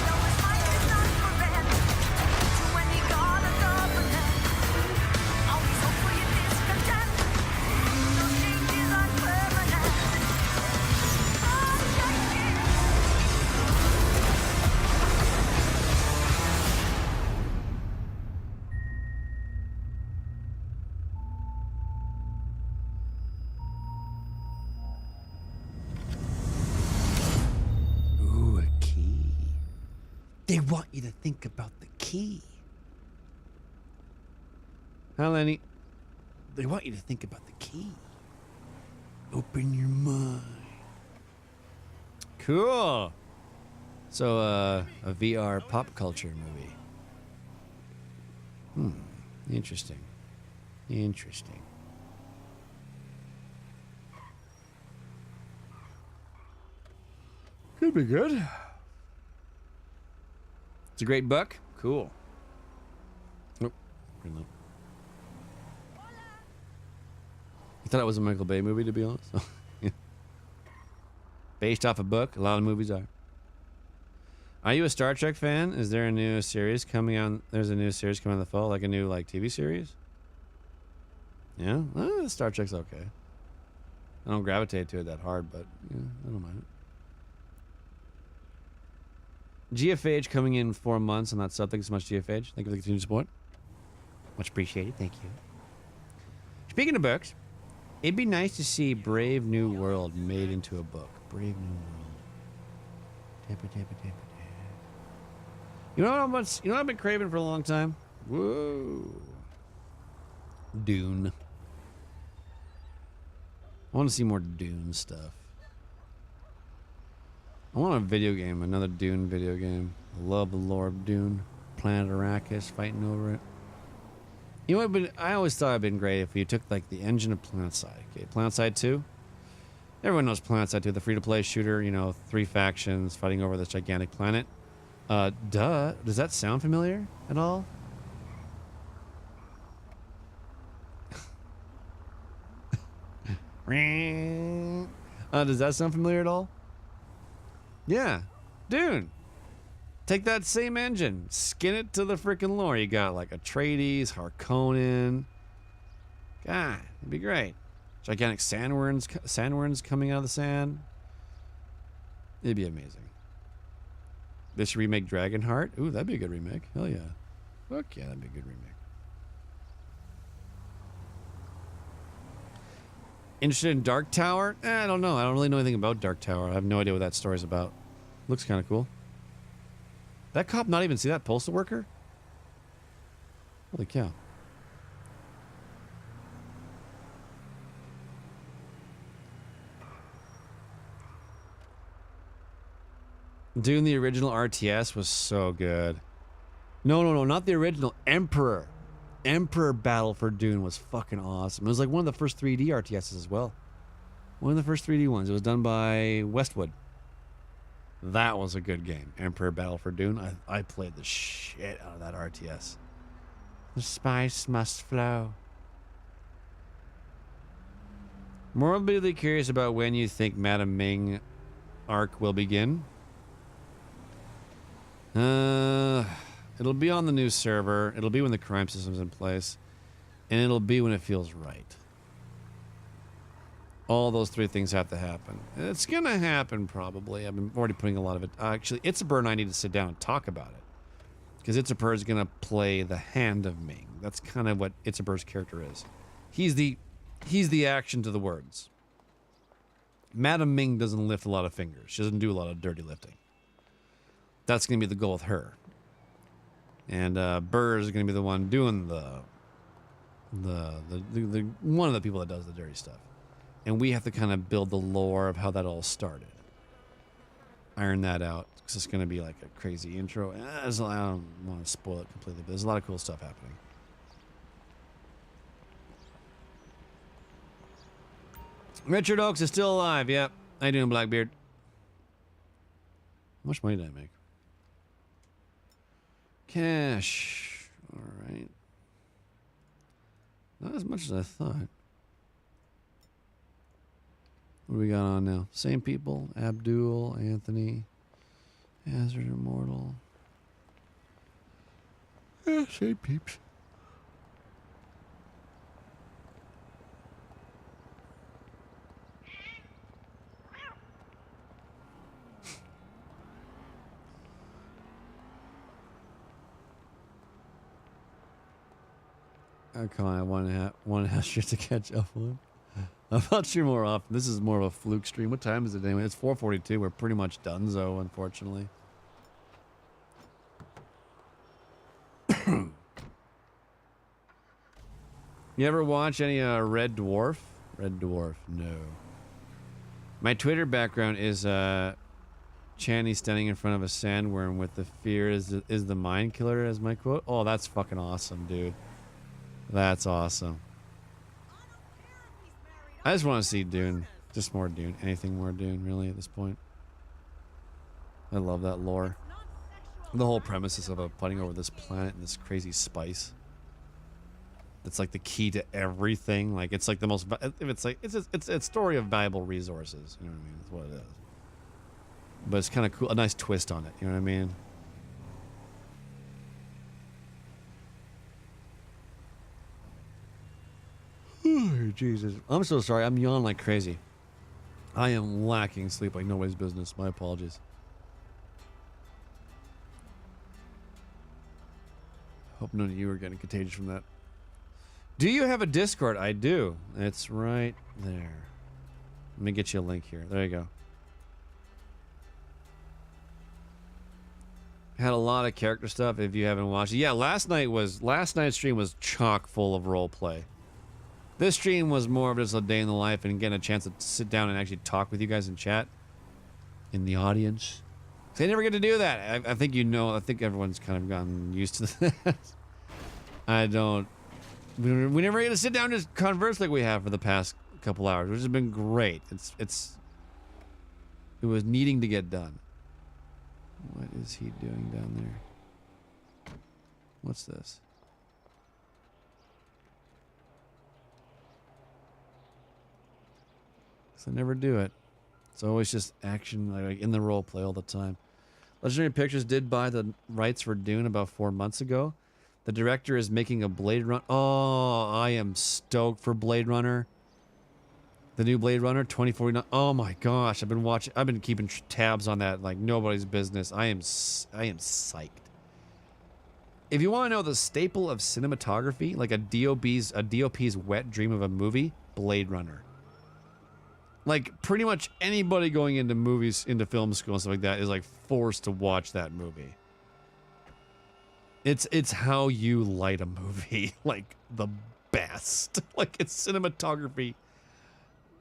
Speaker 1: Though his fight is not for rent, to when he got a government. Always hope for your discontent. Those changes are permanent.
Speaker 5: Ooh, a key. They want you to think about the key.
Speaker 3: Hi, Lenny.
Speaker 5: They want you to think about the key. Open your mind.
Speaker 3: Cool. So, a VR pop culture movie. Interesting. Could be good. It's a great book. Cool. Oh, green light. You thought it was a Michael Bay movie, to be honest? Yeah. Based off a book. A lot of movies are. Are you a Star Trek fan? Is there a new series coming on? There's a new series coming in the fall, like a new TV series. Yeah, Star Trek's okay. I don't gravitate to it that hard, but yeah, I don't mind it. GFH coming in 4 months on that sub. Thanks so much, GFH. Thank you for the continued support. Much appreciated. Thank you. Speaking of books, it'd be nice to see Brave New World made into a book. Brave New World. Tappa, tappa, tappa, tappa. You know what I've been craving for a long time? Whoa. Dune. I want to see more Dune stuff. I want a video game, another Dune video game. I love the lore of Dune. Planet Arrakis, fighting over it. You know what? I always thought it'd been great if you took like the engine of PlanetSide. Okay, PlanetSide 2. Everyone knows PlanetSide 2, the free-to-play shooter. You know, 3 factions fighting over this gigantic planet. Duh. Does that sound familiar at all? Does that sound familiar at all? Yeah. Dune. Take that same engine. Skin it to the freaking lore. You got like Atreides, Harkonnen. God, it'd be great. Gigantic sandworms coming out of the sand. It'd be amazing. This remake Dragonheart. Ooh, that'd be a good remake. Hell yeah. Fuck yeah, that'd be a good remake. Interested in Dark Tower? I don't know. I don't really know anything about Dark Tower. I have no idea what that story's about. Looks kind of cool. That cop not even see that postal worker? Holy cow. Dune, the original RTS was so good. No, not the original. Emperor. Emperor Battle for Dune was fucking awesome. It was like one of the first 3D RTSs as well. One of the first 3D ones. It was done by Westwood. That was a good game. Emperor Battle for Dune. I played the shit out of that RTS. The spice must flow. Morbidly curious about when you think Madam Ming arc will begin. It'll be on the new server. It'll be when the crime system's in place. And it'll be when it feels right. All those 3 things have to happen. It's going to happen, probably. I'm already putting a lot of it. Actually, Itzabur and I need to sit down and talk about it. Because Itzabur is going to play the hand of Ming. That's kind of what Itzabur's character is. He's the action to the words. Madam Ming doesn't lift a lot of fingers. She doesn't do a lot of dirty lifting. That's going to be the goal with her. And Burr is going to be the one doing the one of the people that does the dirty stuff. And we have to kind of build the lore of how that all started. Iron that out, because it's going to be like a crazy intro. I don't want to spoil it completely, but there's a lot of cool stuff happening. Richard Oakes is still alive. Yep. How you doing, Blackbeard? How much money did I make? Cash. All right. Not as much as I thought. What do we got on now? Same people. Abdul, Anthony, Hazard, Immortal. Yeah, same peeps. I call it one and a half shit to catch up on. I'm not sure more often. This is more of a fluke stream. What time is it anyway? It's 4:42. We're pretty much done, so unfortunately. You ever watch any Red Dwarf? Red Dwarf, no. My Twitter background is Channy standing in front of a sandworm with the fear is the mind killer as my quote. Oh, that's fucking awesome, dude. That's awesome. I just want to see Dune. Just more Dune. Anything more Dune, really, at this point. I love that lore. The whole premise is about fighting over this planet and this crazy spice. It's like the key to everything. Like it's like the most. It's a story of valuable resources. You know what I mean? That's what it is. But it's kind of cool. A nice twist on it. You know what I mean? Oh, Jesus. I'm so sorry. I'm yawning like crazy. I am lacking sleep like nobody's business. My apologies. Hope none of you are getting contagious from that. Do you have a Discord? I do. It's right there. Let me get you a link here. There you go. Had a lot of character stuff if you haven't watched it. Yeah, last night's stream was chock full of role play. This stream was more of just a day in the life and getting a chance to sit down and actually talk with you guys in chat. In the audience. They never get to do that. I think you know, I think everyone's kind of gotten used to that. We never get to sit down and just converse like we have for the past couple hours, which has been great. It was needing to get done. What is he doing down there? What's this? I never do it. It's always just action, like in the role play all the time. Legendary Pictures did buy the rights for Dune about 4 months ago. The director is making a Blade Runner. Oh, I am stoked for Blade Runner. The new Blade Runner 2049. Oh my gosh, I've been keeping tabs on that like nobody's business. I am psyched. If you want to know the staple of cinematography, like a DOP's wet dream of a movie, Blade Runner. Like pretty much anybody going into film school and stuff like that is like forced to watch that movie. It's how you light a movie like the best. Like it's cinematography.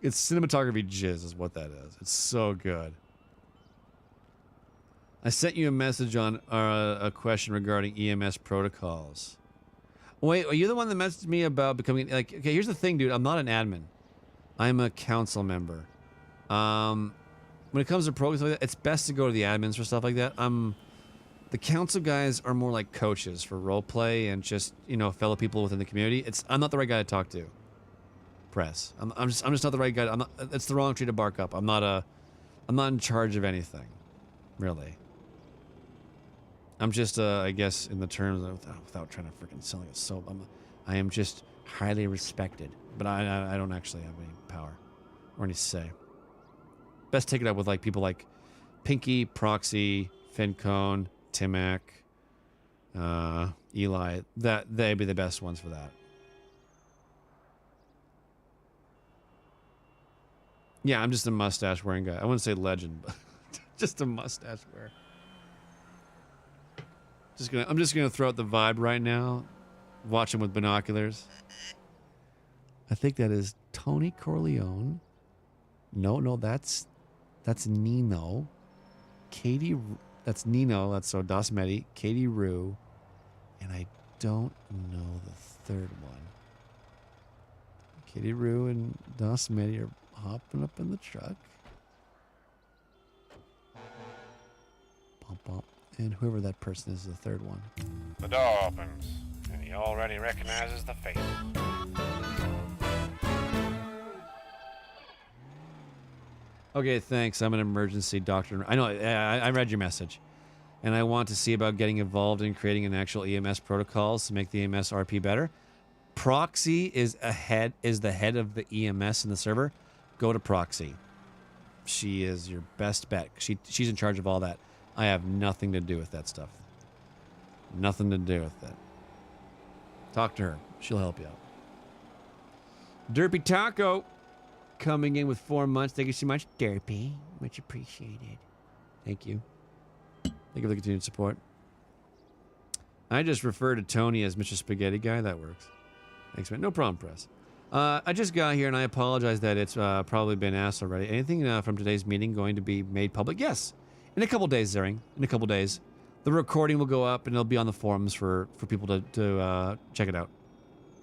Speaker 3: It's cinematography jizz is what that is. It's so good. I sent you a message on a question regarding EMS protocols. Wait, are you the one that messaged me about becoming like? Okay, here's the thing, dude. I'm not an admin. I'm a council member. When it comes to programs like that, it's best to go to the admins for stuff like that. The council guys are more like coaches for roleplay and just, you know, fellow people within the community. I'm not the right guy to talk to. Press. I'm just not the right guy. It's the wrong tree to bark up. I'm not in charge of anything, really. I'm just, I guess, in the terms of, without trying to freaking sell like a soap, I am just highly respected. But I don't actually have any power or any say. Best take it up with like people like Pinky, Proxy, Fincone, Timac, Eli. They'd be the best ones for that. Yeah, I'm just a mustache wearing guy. I wouldn't say legend, but just a mustache wearer. I'm just gonna throw out the vibe right now. Watch him with binoculars. I think that is Tony Corleone. No, that's Nino. Katie, that's Nino. That's so Das Medi. Katie Rue, and I don't know the third one. Katie Rue and Das Medi are hopping up in the truck. Bump, bump. And whoever that person is, the third one.
Speaker 2: The door opens, and he already recognizes the face.
Speaker 3: Okay, thanks. I'm an emergency doctor. I know, I read your message. And I want to see about getting involved in creating an actual EMS protocols to make the EMS RP better. Proxy is the head of the EMS in the server. Go to Proxy. She is your best bet. She's in charge of all that. I have nothing to do with that stuff. Nothing to do with it. Talk to her. She'll help you out. Derpy Taco coming in with 4 months. Thank you so much, Derpy. Much appreciated. Thank you. Thank you for the continued support. I just refer to Tony as Mr. Spaghetti Guy. That works. Thanks, man. No problem, press. I just got here and I apologize that it's probably been asked already. Anything from today's meeting going to be made public? Yes. In a couple days, Zering. In a couple days. The recording will go up and it'll be on the forums for people to check it out.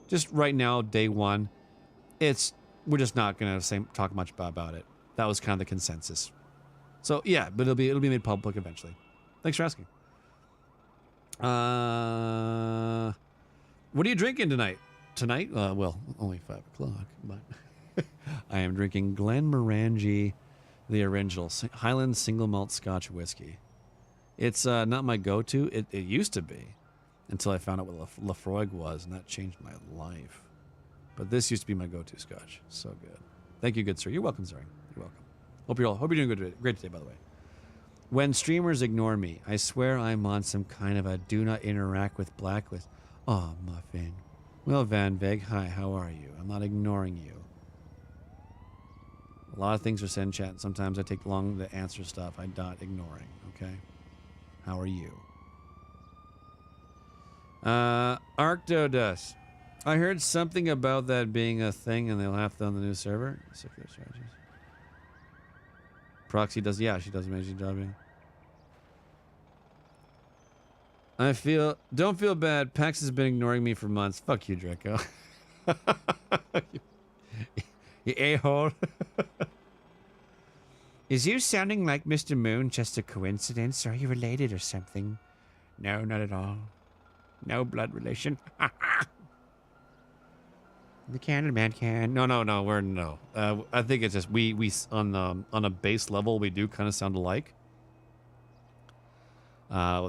Speaker 3: Just right now, day one, we're just not going to talk much about it. That was kind of the consensus. So yeah, but it'll be made public eventually. Thanks for asking. What are you drinking tonight? Tonight? Well, only 5 o'clock, but I am drinking Glenmorangie, the original Highland single malt Scotch whiskey. It's not my go-to. It used to be, until I found out what Lafroig was, and that changed my life. But this used to be my go-to Scotch. So good. Thank you, good sir. You're welcome, sir. You're welcome. Hope you're doing great today, by the way. When streamers ignore me, I swear I'm on some kind of a do not interact with blacklist. Oh, Muffin. Well, Van Veg, hi, how are you? I'm not ignoring you. A lot of things are said in chat, and sometimes I take long to answer stuff I'm not ignoring, okay? How are you? Arctodust. I heard something about that being a thing, and they'll have to on the new server. Secure strategies. Proxy does, yeah, she does an amazing job, yeah. Don't feel bad. Pax has been ignoring me for months. Fuck you, Draco. You a-hole. Is you sounding like Mr. Moon just a coincidence? Are you related or something? No, not at all. No blood relation. The Cannon Man can. No. We're no. I think it's just we on a base level we do kind of sound alike.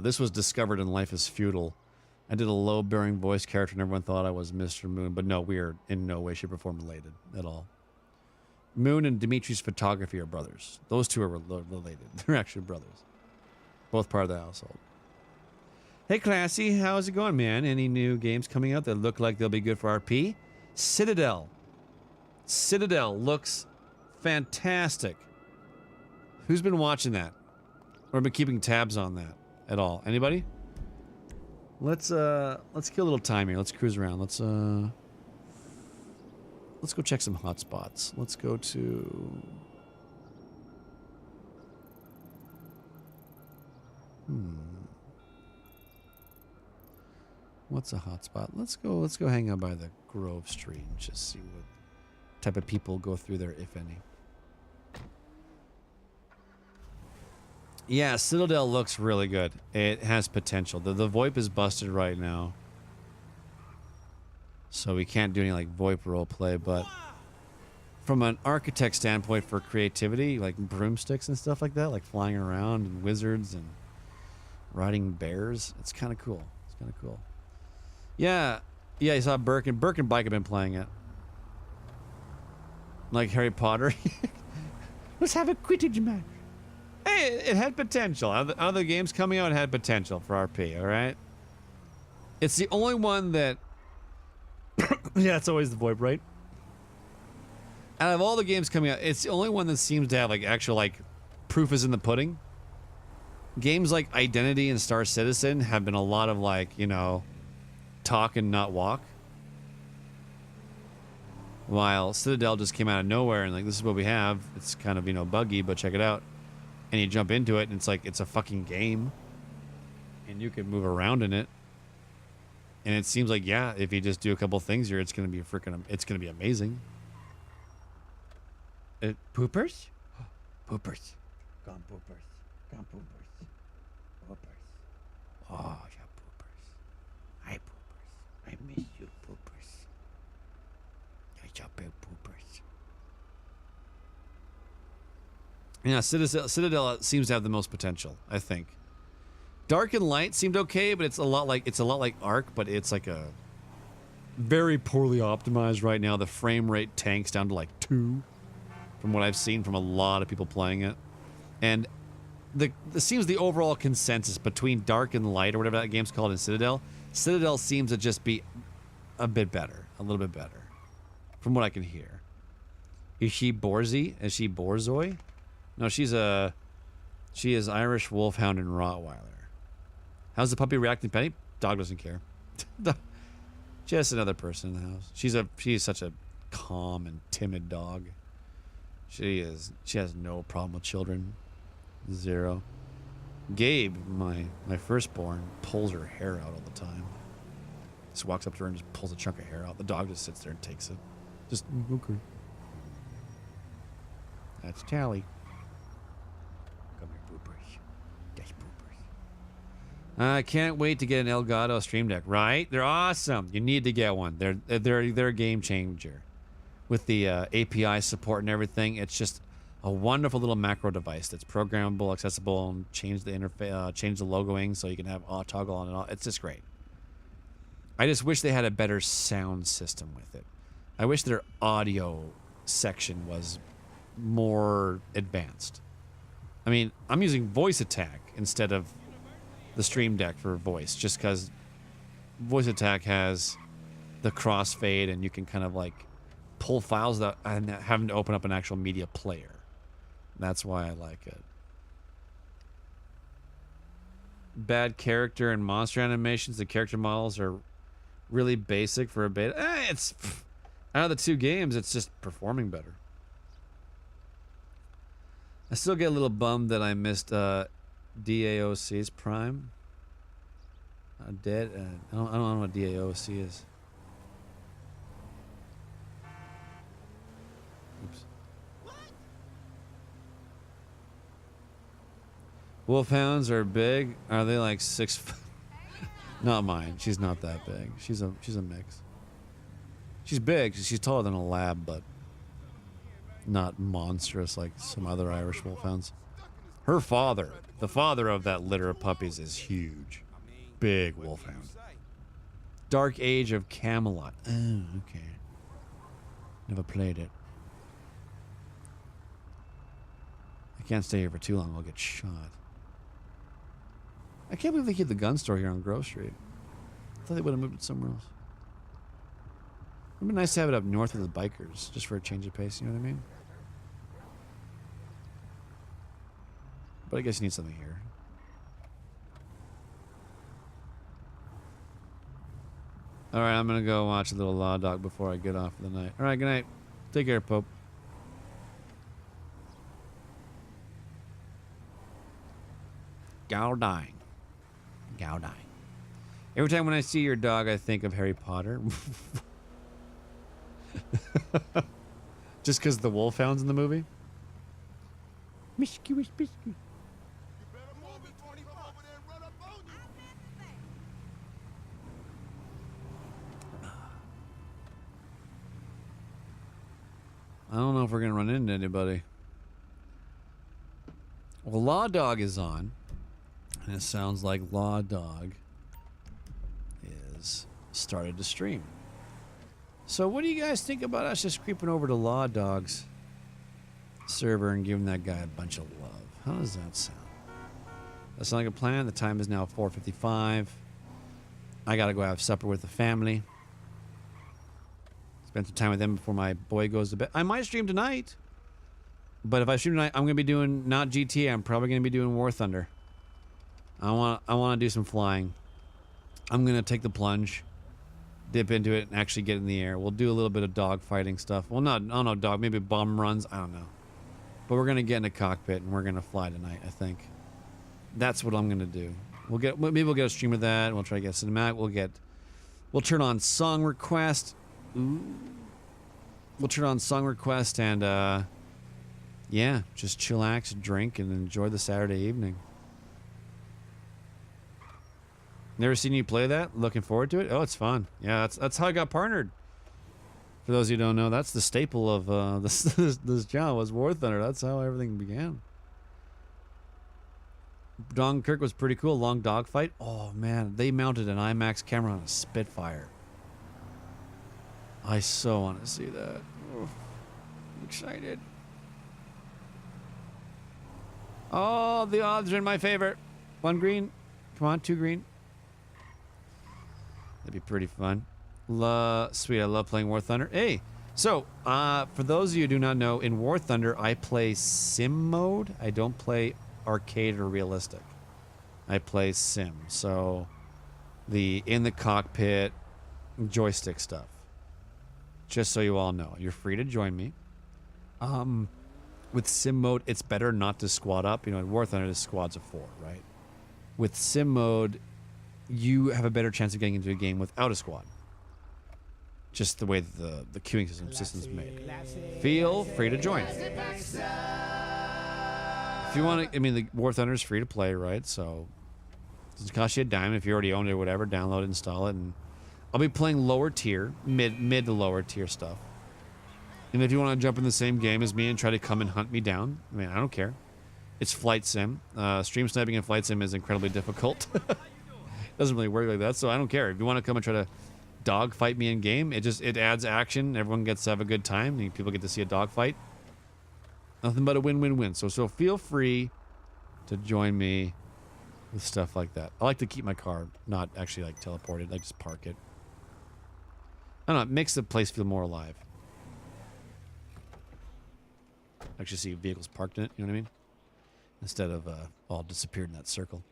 Speaker 3: This was discovered in Life is Futile. I did a low-bearing voice character and everyone thought I was Mr. Moon, but no, we are in no way, shape, or form related at all. Moon and Dimitri's photography are brothers. Those two are related. They're actually brothers. Both part of the household. Hey, Classy, how's it going, man? Any new games coming out that look like they'll be good for RP? Citadel. Citadel looks fantastic. Who's been watching that? Or been keeping tabs on that at all? Anybody? Let's kill a little time here. Let's cruise around. Let's go check some hotspots. Let's go to what's a hotspot? Let's go hang out by the Grove Street and just see what type of people go through there, if any. Yeah, Citadel looks really good. It has potential. The VoIP is busted right now, so we can't do any like VoIP roleplay, but from an architect standpoint for creativity, like broomsticks and stuff like that, like flying around and wizards and riding bears, it's kind of cool. It's kind of cool. Yeah, you saw Burke and Bike have been playing it. Like Harry Potter. Let's have a Quidditch match. Hey, it had potential. Out of the games coming out, it had potential for RP, all right? It's the only one that... yeah, it's always the VoIP, right? Out of all the games coming out, it's the only one that seems to have, like, actual, like, proof is in the pudding. Games like Identity and Star Citizen have been a lot of, like, you know, talk and not walk. While Citadel just came out of nowhere and, like, this is what we have. It's kind of, you know, buggy, but check it out. And you jump into it, and it's like, it's a fucking game. And you can move around in it. And it seems like, yeah, if you just do a couple things here, it's going to be it's going to be amazing. Poopers? Poopers. Gone poopers. Gone poopers. Poopers. Oh, yeah, poopers. Hi, poopers. I miss you, poopers. I jump out, poopers. Yeah, Citadel seems to have the most potential, I think. Dark and Light seemed okay, but it's a lot like Ark, but it's like a very poorly optimized right now. The frame rate tanks down to like 2, from what I've seen from a lot of people playing it. And it seems the overall consensus between Dark and Light, or whatever that game's called, in Citadel seems to just be a bit better, a little bit better, from what I can hear. Is she Borzy? Is she Borzoi? No, she is Irish Wolfhound and Rottweiler. How's the puppy reacting, Penny? Dog doesn't care. Just another person in the house. She's such a calm and timid dog. She has no problem with children. 0. Gabe, my firstborn, pulls her hair out all the time. Just walks up to her and just pulls a chunk of hair out. The dog just sits there and takes it. Just, okay. That's Tally. I can't wait to get an Elgato Stream Deck. Right? They're awesome. You need to get one. They're a game changer. With the API support and everything, it's just a wonderful little macro device that's programmable, accessible, and change the interface, change the logoing so you can have toggle on and off. It's just great. I just wish they had a better sound system with it. I wish their audio section was more advanced. I mean, I'm using Voice Attack instead of the Stream Deck for voice, just because Voice Attack has the crossfade and you can kind of like pull files that and having to open up an actual media player. That's why I like it. Bad character and monster animations. The character models are really basic for a beta. It's out of the two games, it's just performing better. I still get a little bummed that I missed DAOC's Prime. Dead. I don't know what DAOC is. Oops. Wolfhounds are big. Are they like 6? Not mine. She's not that big. She's a mix. She's big. She's taller than a lab, but not monstrous like some other Irish wolfhounds. Her father, the father of that litter of puppies, is huge. Big wolfhound. Dark Age of Camelot. Oh, okay. Never played it. I can't stay here for too long. I'll get shot. I can't believe they keep the gun store here on Grove Street. I thought they would have moved it somewhere else. It would be nice to have it up north with the bikers, just for a change of pace, you know what I mean? But I guess you need something here. Alright, I'm gonna go watch a little Law Dog before I get off for the night. Alright, good night. Take care, Pope. Gowdine. Gowdine. Every time when I see your dog, I think of Harry Potter. Just because the wolfhound's in the movie? Misky, misky. I don't know if we're going to run into anybody. Well, Law Dog is on. And it sounds like Law Dog is started to stream. So what do you guys think about us just creeping over to Law Dog's server and giving that guy a bunch of love? How does that sound? That sound like a plan? The time is now 4:55. I got to go have supper with the family. Spend some time with them before my boy goes to bed. I might stream tonight. But if I stream tonight, I'm going to be doing not GTA. I'm probably going to be doing War Thunder. I want to do some flying. I'm going to take the plunge, dip into it, and actually get in the air. We'll do a little bit of dog fighting stuff. Well, not, I don't know, dog. Maybe bomb runs. I don't know. But we're going to get in a cockpit, and we're going to fly tonight, I think. That's what I'm going to do. Maybe we'll get a stream of that, and we'll try to get cinematic. We'll turn on song request. Ooh. We'll turn on song request, and, yeah, just chillax, drink, and enjoy the Saturday evening. Never seen you play that? Looking forward to it? Oh, it's fun. Yeah, that's how I got partnered. For those of you who don't know, that's the staple of this channel was War Thunder. That's how everything began. Dunkirk was pretty cool. Long dogfight. Oh, man. They mounted an IMAX camera on a Spitfire. I so want to see that. Oh, I'm excited. Oh, the odds are in my favor. 1 green. Come on, 2 green. That'd be pretty fun. Sweet, I love playing War Thunder. Hey, so, for those of you who do not know, in War Thunder, I play sim mode. I don't play arcade or realistic. I play sim. So, in the cockpit joystick stuff. Just so you all know. You're free to join me. With sim mode, it's better not to squad up. You know, in War Thunder, there's squads of 4, right? With sim mode, you have a better chance of getting into a game without a squad. Just the way that the queuing system's made. Feel free to join. If you want to, I mean, the War Thunder is free to play, right? So, It costs you a dime if you already own it or whatever. Download it, install it, and I'll be playing lower tier, mid to lower tier stuff. And if you want to jump in the same game as me and try to come and hunt me down, I mean, I don't care. It's flight sim. Stream sniping in flight sim is incredibly difficult. Doesn't really work like that, so I don't care. If you want to come and try to dog fight me in game, it adds action. Everyone gets to have a good time. And people get to see a dog fight. Nothing but a win-win-win. So feel free to join me with stuff like that. I like to keep my car not actually like teleported. I just park it. I don't know. It makes the place feel more alive. Actually see vehicles parked in it. You know what I mean? Instead of all disappeared in that circle.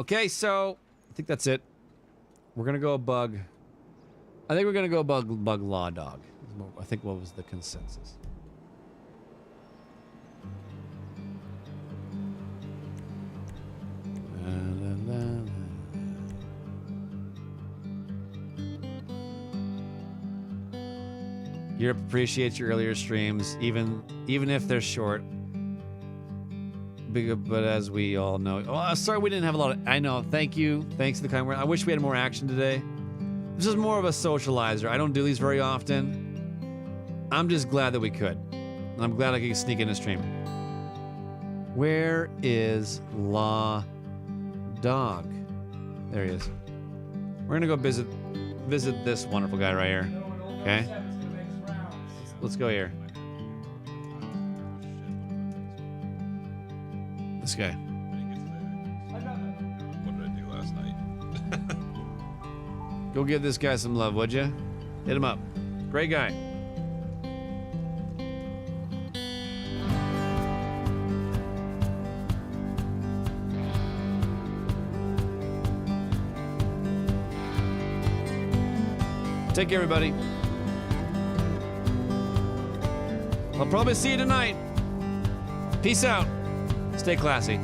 Speaker 3: Okay, so I think that's it. We're gonna go bug. I think we're gonna go bug Law Dog. I think what was the consensus. Europe appreciates your earlier streams, even if they're short. But as we all know, oh, sorry we didn't have a lot of. I know. Thank you. Thanks for the kind word. I wish we had more action today. This is more of a socializer. I don't do these very often. I'm just glad that we could. And I'm glad I could sneak in a stream. Where is Law Dog? There he is. We're gonna go visit this wonderful guy right here. Okay. Let's go here. This guy.
Speaker 9: What did I do last night?
Speaker 3: Go give this guy some love, would you? Hit him up. Great guy. Take care, everybody. I'll probably see you tonight. Peace out. Stay classy.